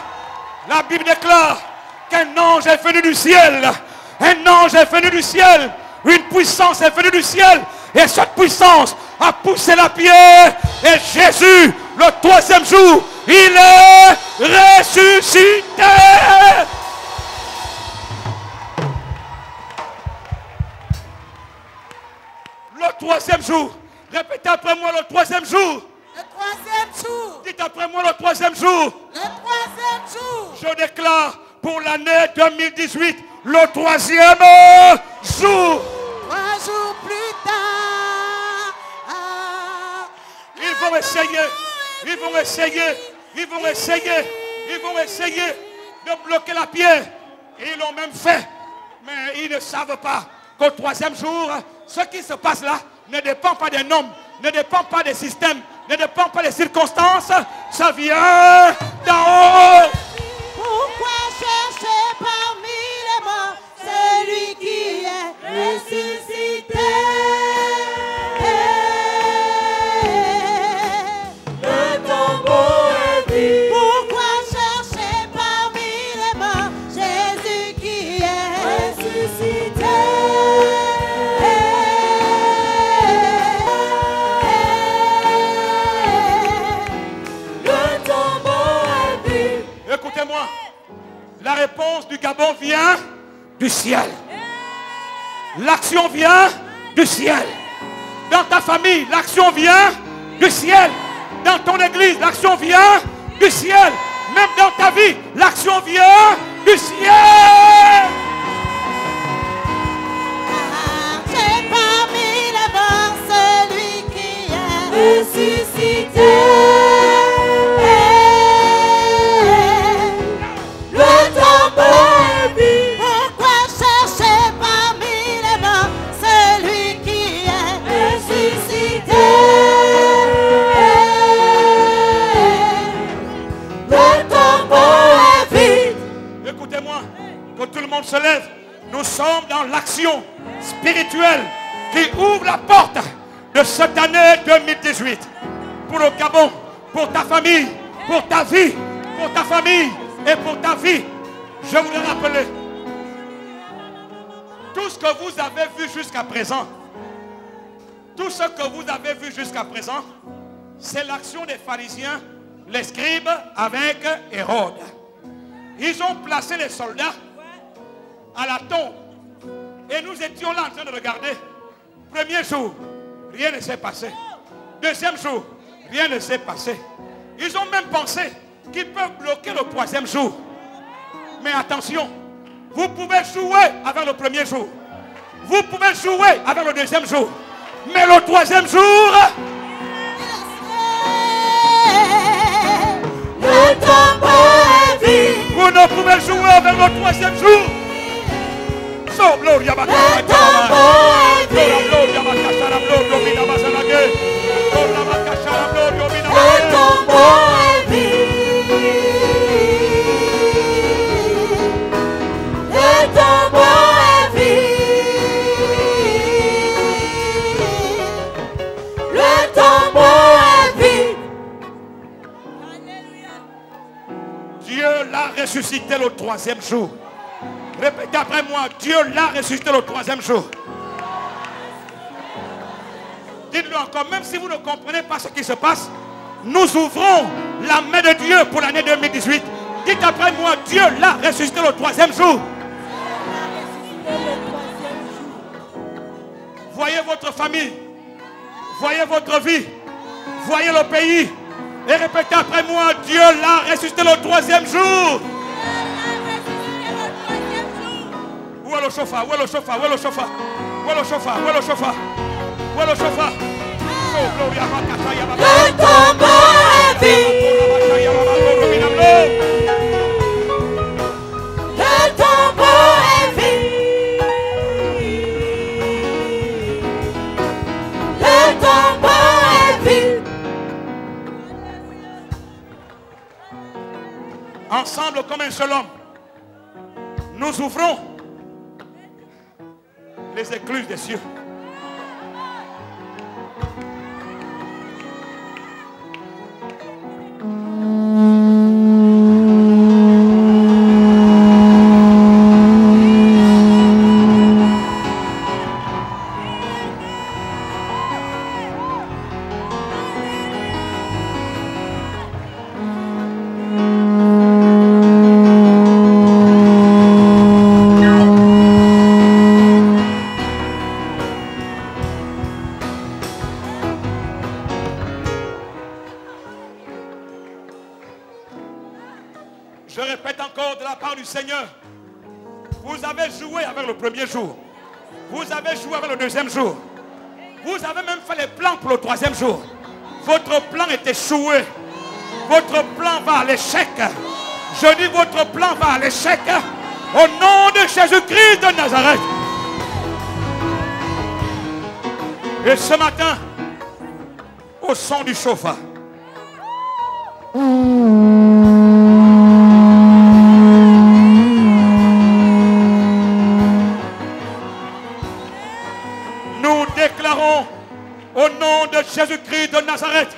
qu'un ange est venu du ciel. Un ange est venu du ciel. Une puissance est venue du ciel. Et cette puissance a poussé la pierre. Et Jésus, le troisième jour, il est ressuscité. Le troisième jour. Répétez après moi, le troisième jour. Le troisième jour. Dites après moi, le troisième jour. Le troisième jour. Je déclare pour l'année 2018, le troisième jour. 3 jours plus tard. Ils vont essayer de bloquer la pierre. Et ils l'ont même fait. Mais ils ne savent pas qu'au troisième jour, ce qui se passe là ne dépend pas des noms, ne dépend pas des systèmes, ne dépend pas des circonstances. Ça vient d'en haut. Pourquoi chercher parmi les morts celui qui est ressuscité? Le tombeau est vide. Pourquoi chercher parmi les morts Jésus qui est ressuscité? Le tombeau est vide. Écoutez-moi, la réponse du Gabon vient du ciel. L'action vient du ciel. Dans ta famille, l'action vient du ciel. Dans ton église, l'action vient du ciel. Même dans ta vie, l'action vient du ciel. J'ai parmi les morts celui qui est ressuscité. Le tombeau est vide. Pourquoi chercher parmi les morts celui qui est ressuscité? Le tombeau est vide. Écoutez-moi, que tout le monde se lève. Nous sommes dans l'action spirituelle qui ouvre la porte de cette année 2018. Pour le Gabon, pour ta famille, pour ta vie, pour ta famille et pour ta vie. Je voudrais rappeler tout ce que vous avez vu jusqu'à présent. Tout ce que vous avez vu jusqu'à présent, c'est l'action des pharisiens, les scribes avec Hérode. Ils ont placé les soldats à la tombe. Et nous étions là en train de regarder. Premier jour, Rien ne s'est passé. Deuxième jour, rien ne s'est passé. Ils ont même pensé qu'ils peuvent bloquer le troisième jour. Mais attention, vous pouvez jouer avec le premier jour. Vous pouvez jouer avec le deuxième jour. Mais le troisième jour, le tombeau est vide. vous ne pouvez jouer avec le troisième jour. So, gloria a Dios. Le tombeau est vide. Gloria a Dios. Le tombeau est vide. Le tombeau est vide. Le tombeau est vide. Dieu l'a ressuscité le troisième jour. Répétez après moi, Dieu l'a ressuscité le troisième jour. Dites-le encore, même si vous ne comprenez pas ce qui se passe, nous ouvrons la main de Dieu pour l'année 2018. Dites après moi, Dieu l'a ressuscité le troisième jour. Voyez votre famille, voyez votre vie, voyez le pays. Et répétez après moi, Dieu l'a ressuscité le troisième jour. Où est le chauffard? Où est le chauffard? Où est le chauffard? Où est le chauffard? Où est le chauffard? Où est le chauffard? Le tombeau est vide. Le tombeau est vide. Le tombeau est vide. Ensemble comme un seul homme, nous ouvrons les écluses des cieux. Je répète encore de la part du Seigneur. Vous avez joué avec le premier jour. Vous avez joué avec le deuxième jour. Vous avez même fait les plans pour le troisième jour. Votre plan est échoué. Votre plan va à l'échec. Je dis votre plan va à l'échec. Au nom de Jésus-Christ de Nazareth. Et ce matin, au son du chauffard, nous déclarons au nom de Jésus-Christ de Nazareth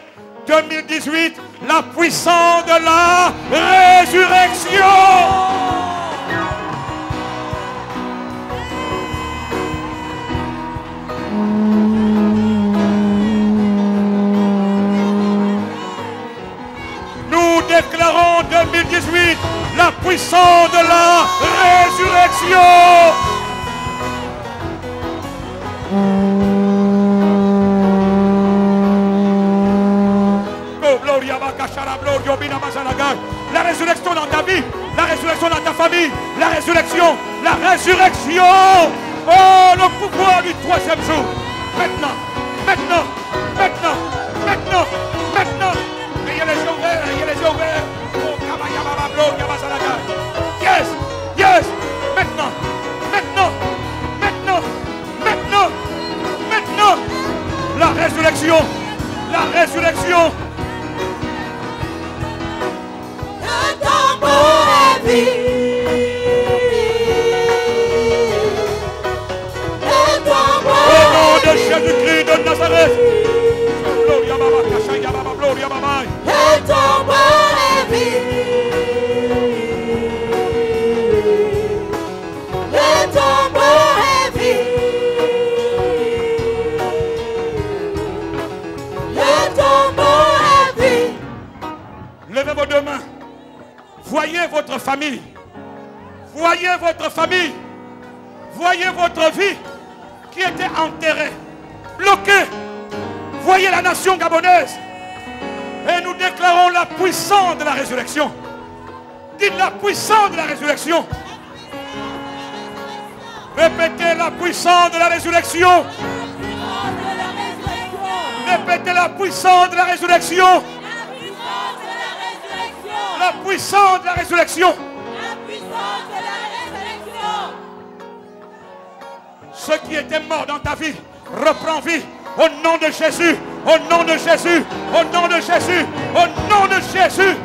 2018 la puissance de la résurrection. Nous déclarons 2018 la puissance de la résurrection. La résurrection dans ta vie, la résurrection dans ta famille, la résurrection. Oh, le pouvoir du troisième jour. Maintenant. Ayez les yeux ouverts, Oh, yes. Maintenant. La résurrection. Le tombeau est vide. Le tombeau Au nom de est vide. Jésus-Christ de Nazareth. Le tombeau est vide. Le tombeau est vide. Le tombeau est vide. Levez vos deux mains. Voyez votre famille. Voyez votre vie qui était enterrée, bloquée Voyez la nation gabonaise. Et nous déclarons la puissance de la résurrection. Dites la puissance de la résurrection. Répétez la puissance de la résurrection. Répétez la puissance de la résurrection. La puissance de la résurrection. Ce qui était mort dans ta vie reprend vie. Au nom de Jésus. Au nom de Jésus. Au nom de Jésus. Au nom de Jésus.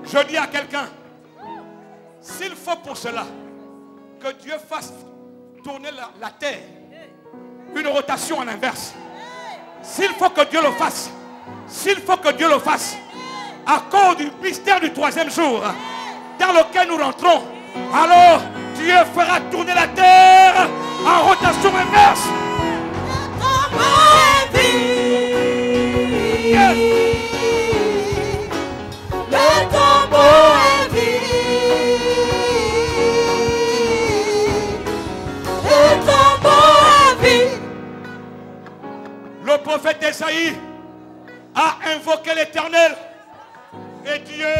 Je dis à quelqu'un, s'il faut pour cela que Dieu fasse tourner la terre, une rotation en inverse, s'il faut que Dieu le fasse, s'il faut que Dieu le fasse, à cause du mystère du troisième jour dans lequel nous rentrons, alors Dieu fera tourner la terre en rotation inverse. Le tombeau est vide. Le tombeau est vide. Le prophète Esaïe a invoqué l'Éternel et Dieu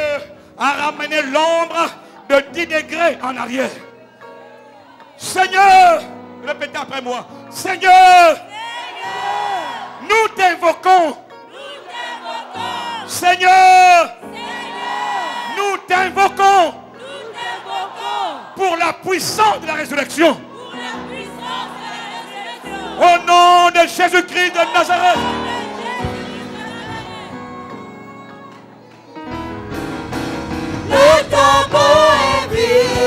a ramené l'ombre de 10 degrés en arrière. Seigneur, répétez après moi, Seigneur, nous t'invoquons. Seigneur, nous t'invoquons pour la puissance de la résurrection. Au nom de Jésus-Christ de Nazareth. Le tombeau est vide.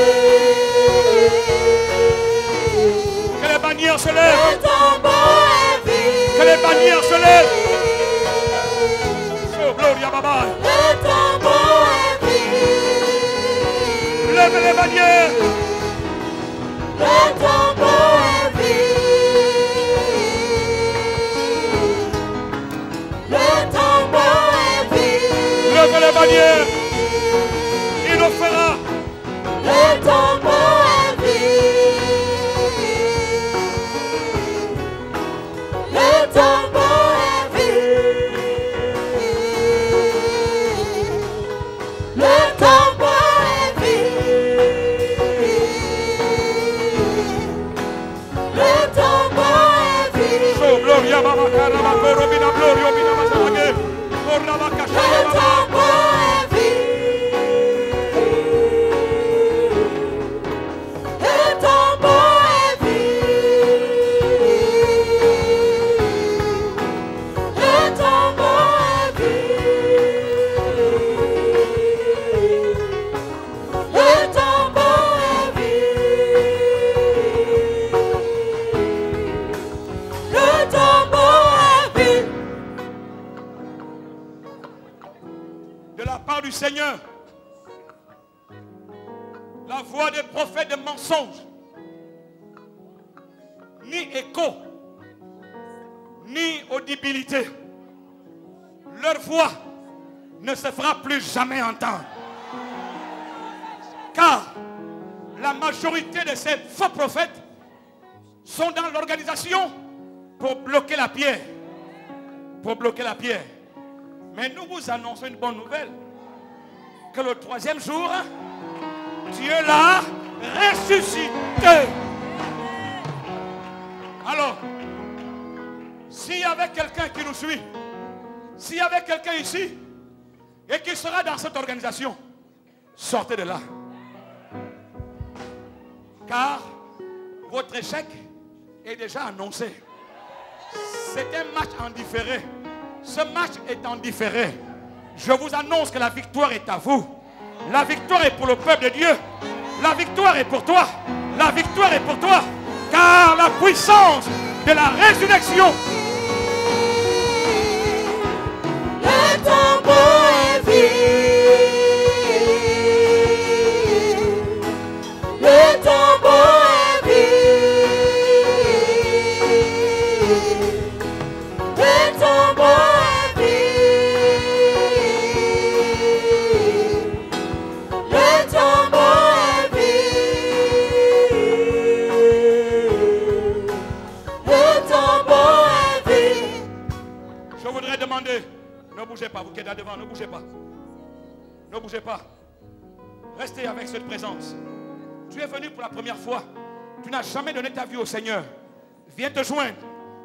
Que les bannières se lèvent. Le tombeau est vide. Que les bannières se lèvent. Oh, gloria Baba. Le tombeau est vide. Lèvez les bannières. Le tombeau est vide. Le tombeau est vide. Lèvez les bannières. Il le fera. Le tombeau est vide. Le tombeau est vide. Le tombeau est vide. Le tombeau est vide. Oh, gloria Baba. Carabako, Robina, Gloria, Robina, Mazamage. Korabaka, Le Shalababa. tombeau est vide. Le tombeau est vide. Le tombeau est vide. Le tombeau est vide. Le tombeau est vide. De la part du Seigneur, la voix des prophètes de mensonges, ni écho, ni audibilité, leur voix ne se fera plus jamais entendre. Car la majorité de ces faux prophètes sont dans l'organisation pour bloquer la pierre. Pour bloquer la pierre. Mais nous vous annonçons une bonne nouvelle. Que le troisième jour, Dieu l'a ressuscité. Alors, s'il y avait quelqu'un qui nous suit, s'il y avait quelqu'un ici, et qui sera dans cette organisation, sortez de là. Car votre échec est déjà annoncé. C'est un match en différé. Ce match est en différé. Je vous annonce que la victoire est à vous. La victoire est pour le peuple de Dieu. La victoire est pour toi. La victoire est pour toi. Car la puissance de la résurrection. Le tombeau est vide. Le tombeau est vide. Le tombeau est vide. Le tombeau est vide. Ne bougez pas, vous qui êtes là devant, ne bougez pas. Ne bougez pas. Restez avec cette présence. Tu es venu pour la première fois. Tu n'as jamais donné ta vie au Seigneur. Viens te joindre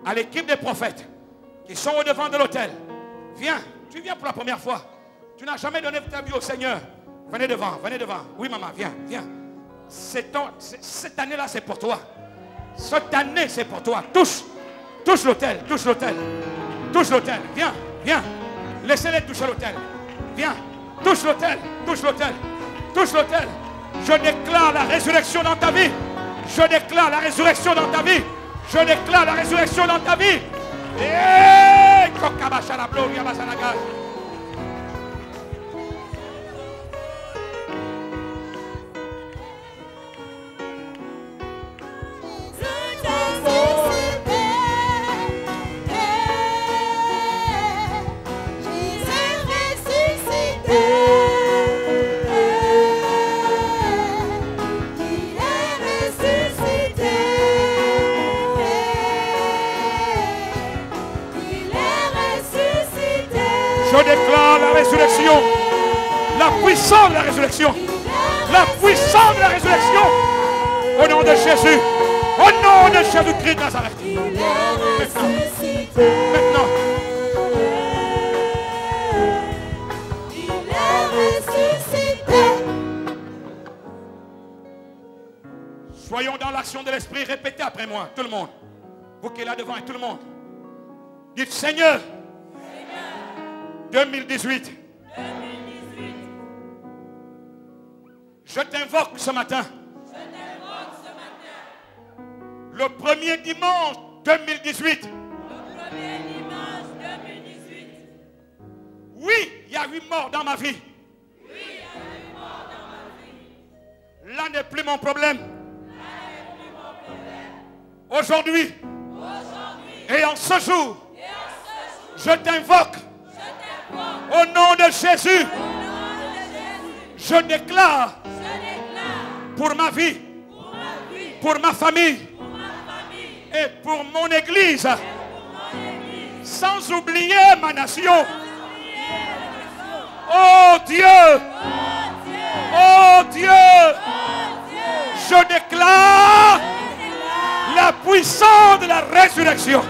à l'équipe des prophètes qui sont au devant de l'autel. Viens, tu viens pour la première fois. Tu n'as jamais donné ta vie au Seigneur. Venez devant, venez devant. Oui maman, viens, viens. Cette année-là, c'est pour toi. Cette année, c'est pour toi. Touche l'autel, touche l'autel. Touche l'autel, viens, viens. Laissez-les toucher l'autel. Viens, touche l'autel, touche l'autel. Touche l'autel. Je déclare la résurrection dans ta vie. Je déclare la résurrection dans ta vie. Je déclare la résurrection dans ta vie. Et je déclare la résurrection, la puissance de la résurrection, la puissance de la résurrection, au nom de Jésus, au nom de Jésus-Christ de Nazareth. Maintenant. Soyons dans l'action de l'Esprit, répétez après moi, tout le monde. Vous qui êtes là devant et tout le monde. Dites Seigneur. 2018. Je t'invoque ce matin. Le premier dimanche 2018. Oui, il y a eu mort dans ma vie. Là n'est plus mon problème. Aujourd'hui, et en ce jour, je t'invoque. Au nom de Jésus, je déclare pour ma vie, pour ma famille et pour mon église, sans oublier ma nation. Oh Dieu, oh Dieu, je déclare la puissance de la résurrection.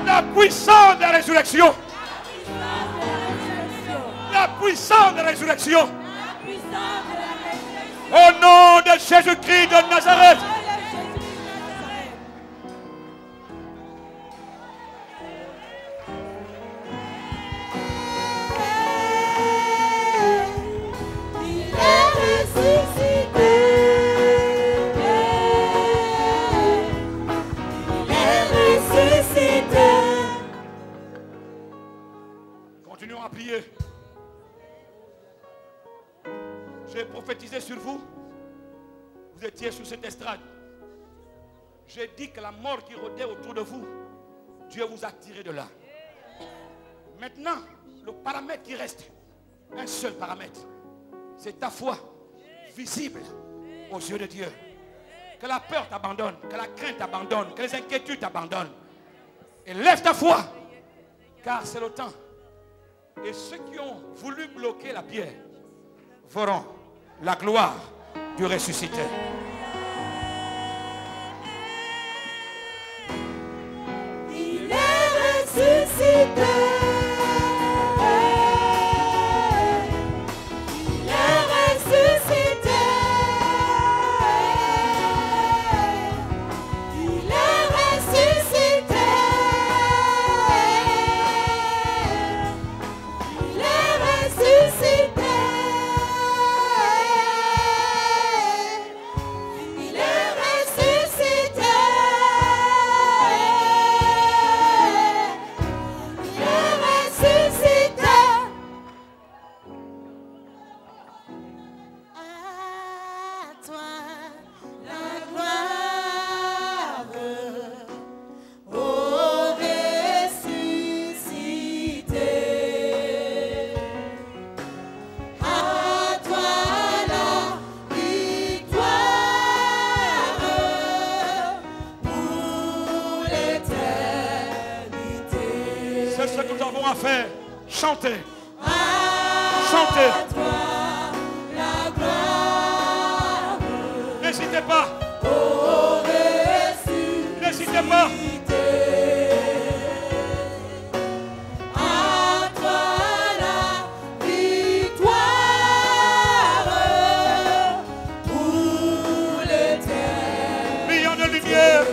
La puissance de la résurrection. La puissance de la résurrection. Au nom de Jésus-Christ de Nazareth. Continuons à prier. J'ai prophétisé sur vous. Vous étiez sur cette estrade. J'ai dit que la mort qui rôdait autour de vous, Dieu vous a tiré de là. Maintenant, le paramètre qui reste, un seul paramètre, c'est ta foi visible aux yeux de Dieu. Que la peur t'abandonne, que la crainte t'abandonne, que les inquiétudes t'abandonnent. Et lève ta foi, car c'est le temps. Et ceux qui ont voulu bloquer la pierre verront la gloire du ressuscité. Il est ressuscité. Il est ressuscité. Il est ressuscité. Il est ressuscité. C'est ce que nous avons à faire. Chantez. Chantez. La gloire. N'hésitez pas. Au ressuscité. N'hésitez pas. À toi la victoire pour l'éternité. Brillant de lumière.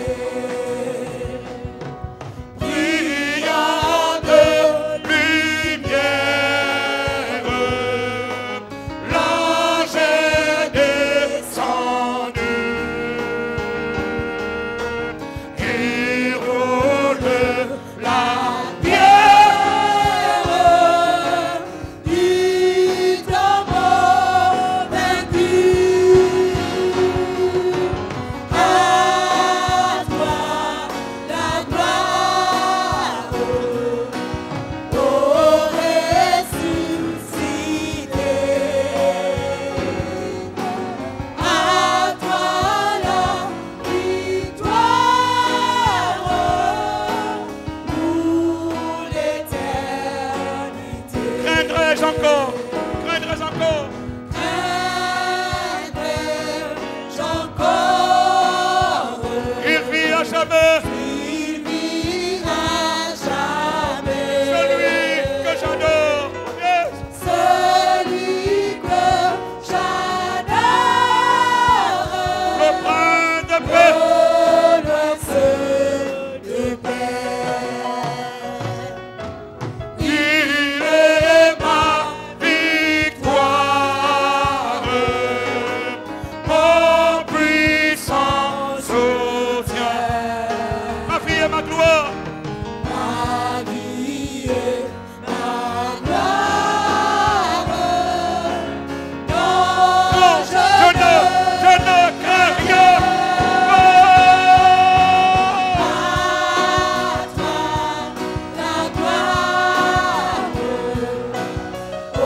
Encore, craindrais encore. Craindrais-je encore. Il vit à jamais. Il vit à jamais. Celui que j'adore. Yes. Celui que j'adore. Le prince de paix. Le prince de paix. Il est ma victoire, mon puissant soutien. Ma fille est ma gloire. Ma vie est ma gloire. Non, Je ne crains rien. à toi la gloire au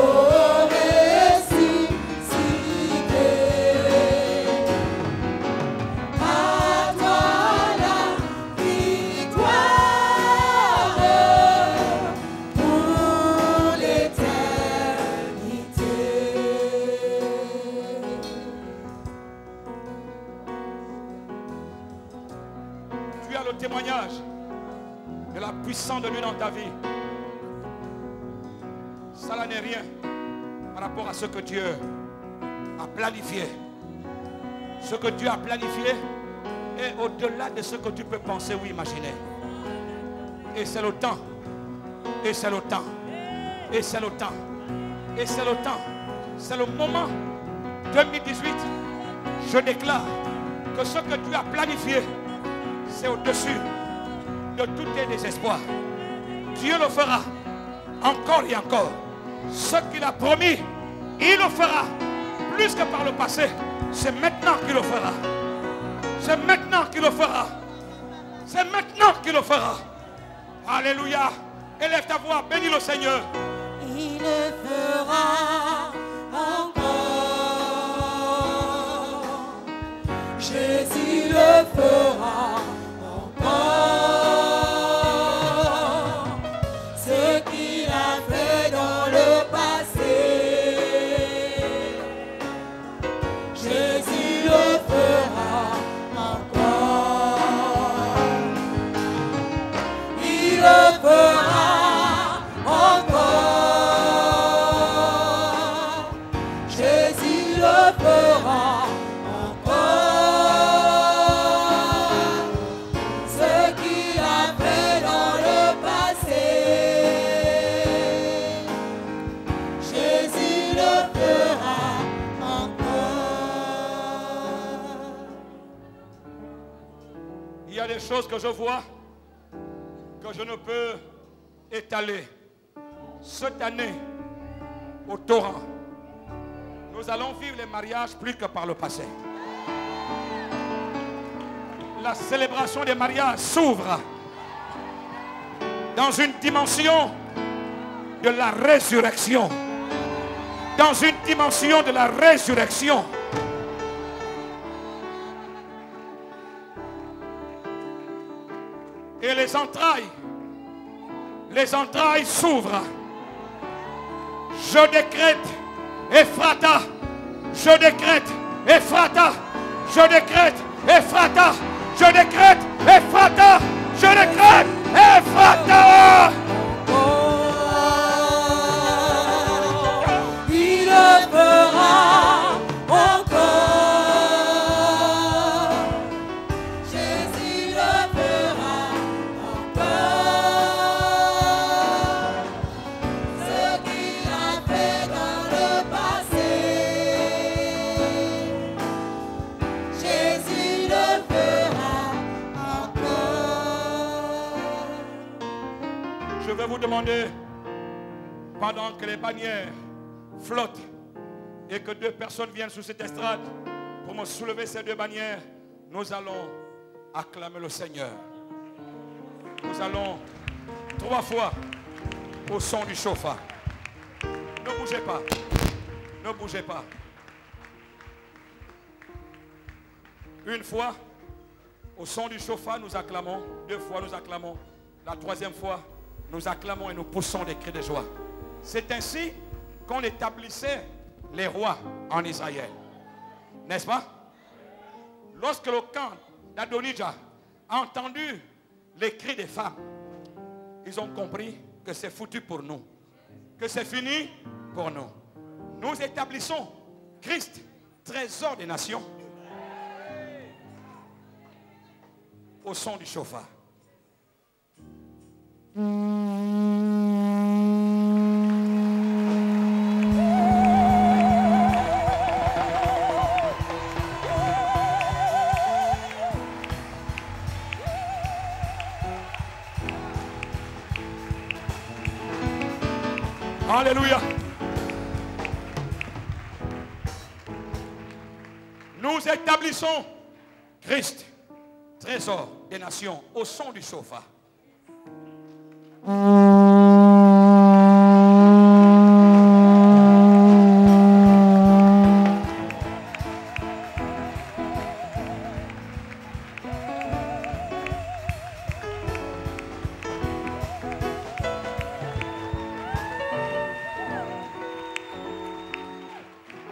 ressuscité. À toi la victoire pour l'éternité. Tu as le témoignage de la puissance de Dieu dans ta vie. Ça n'est rien par rapport à ce que Dieu a planifié. Ce que Dieu a planifié est au-delà de ce que tu peux penser ou imaginer. Et c'est le temps. Et c'est le temps. Et c'est le temps. Et c'est le temps. C'est le moment 2018. Je déclare que ce que Dieu a planifié, c'est au-dessus de tous tes désespoirs. Dieu le fera encore et encore. Ce qu'il a promis, il le fera. Plus que par le passé, c'est maintenant qu'il le fera. C'est maintenant qu'il le fera. C'est maintenant qu'il le fera. Alléluia. Élève ta voix, bénis le Seigneur. Il le fera encore. Jésus le fera encore. Ce qu'il a fait dans le passé. Jésus le fera encore. Il le fera encore. Jésus le fera encore. Ce qu'il a fait dans le passé. Jésus le fera encore. Il y a des choses que je vois que je ne peux étaler. Cette année, au torrent, nous allons vivre les mariages plus que par le passé. La célébration des mariages s'ouvre dans une dimension de la résurrection. Dans une dimension de la résurrection. Et les entrailles Les entrailles s'ouvrent. Je décrète Ephrata. Je décrète Ephrata. Je décrète Ephrata. Je décrète Ephrata. Je décrète Ephrata. Il le fera encore. Jésus le fera encore. Ce qu'il a fait dans le passé. Jésus le fera encore. Je vais vous demander, pendant que les bannières flottent et que 2 personnes viennent sur cette estrade pour me soulever ces 2 bannières, nous allons acclamer le Seigneur. Nous allons 3 fois au son du chauffard. Ne bougez pas. Ne bougez pas. 1 fois, au son du chauffard, nous acclamons. 2 fois, nous acclamons. La 3e fois, nous acclamons et nous poussons des cris de joie. C'est ainsi qu'on établissait les rois en Israël. N'est-ce pas? Lorsque le camp d'Adonijah a entendu les cris des femmes, ils ont compris que c'est foutu pour nous. Que c'est fini pour nous. Nous établissons Christ, trésor des nations, au son du chauffard. Alléluia. Nous établissons Christ, trésor des nations, au son du chauffard.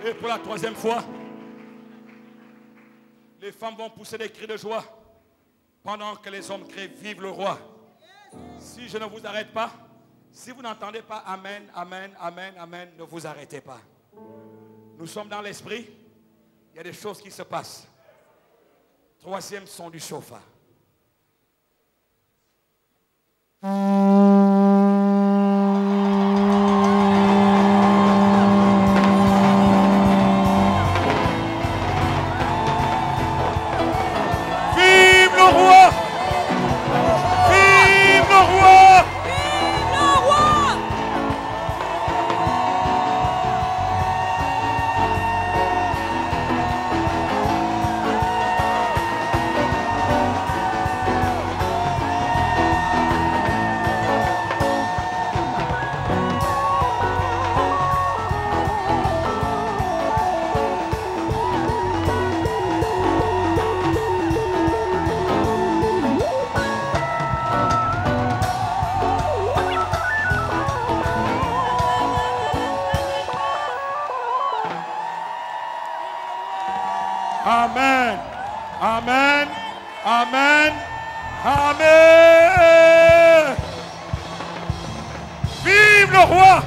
Et pour la 3e fois, les femmes vont pousser des cris de joie pendant que les hommes crient « Vive le roi ». Si je ne vous arrête pas, si vous n'entendez pas « Amen, Amen, Amen, Amen », ne vous arrêtez pas. Nous sommes dans l'esprit, il y a des choses qui se passent. 3e son du chauffard. Amen. Amen. Amen. Amen. Vive le roi.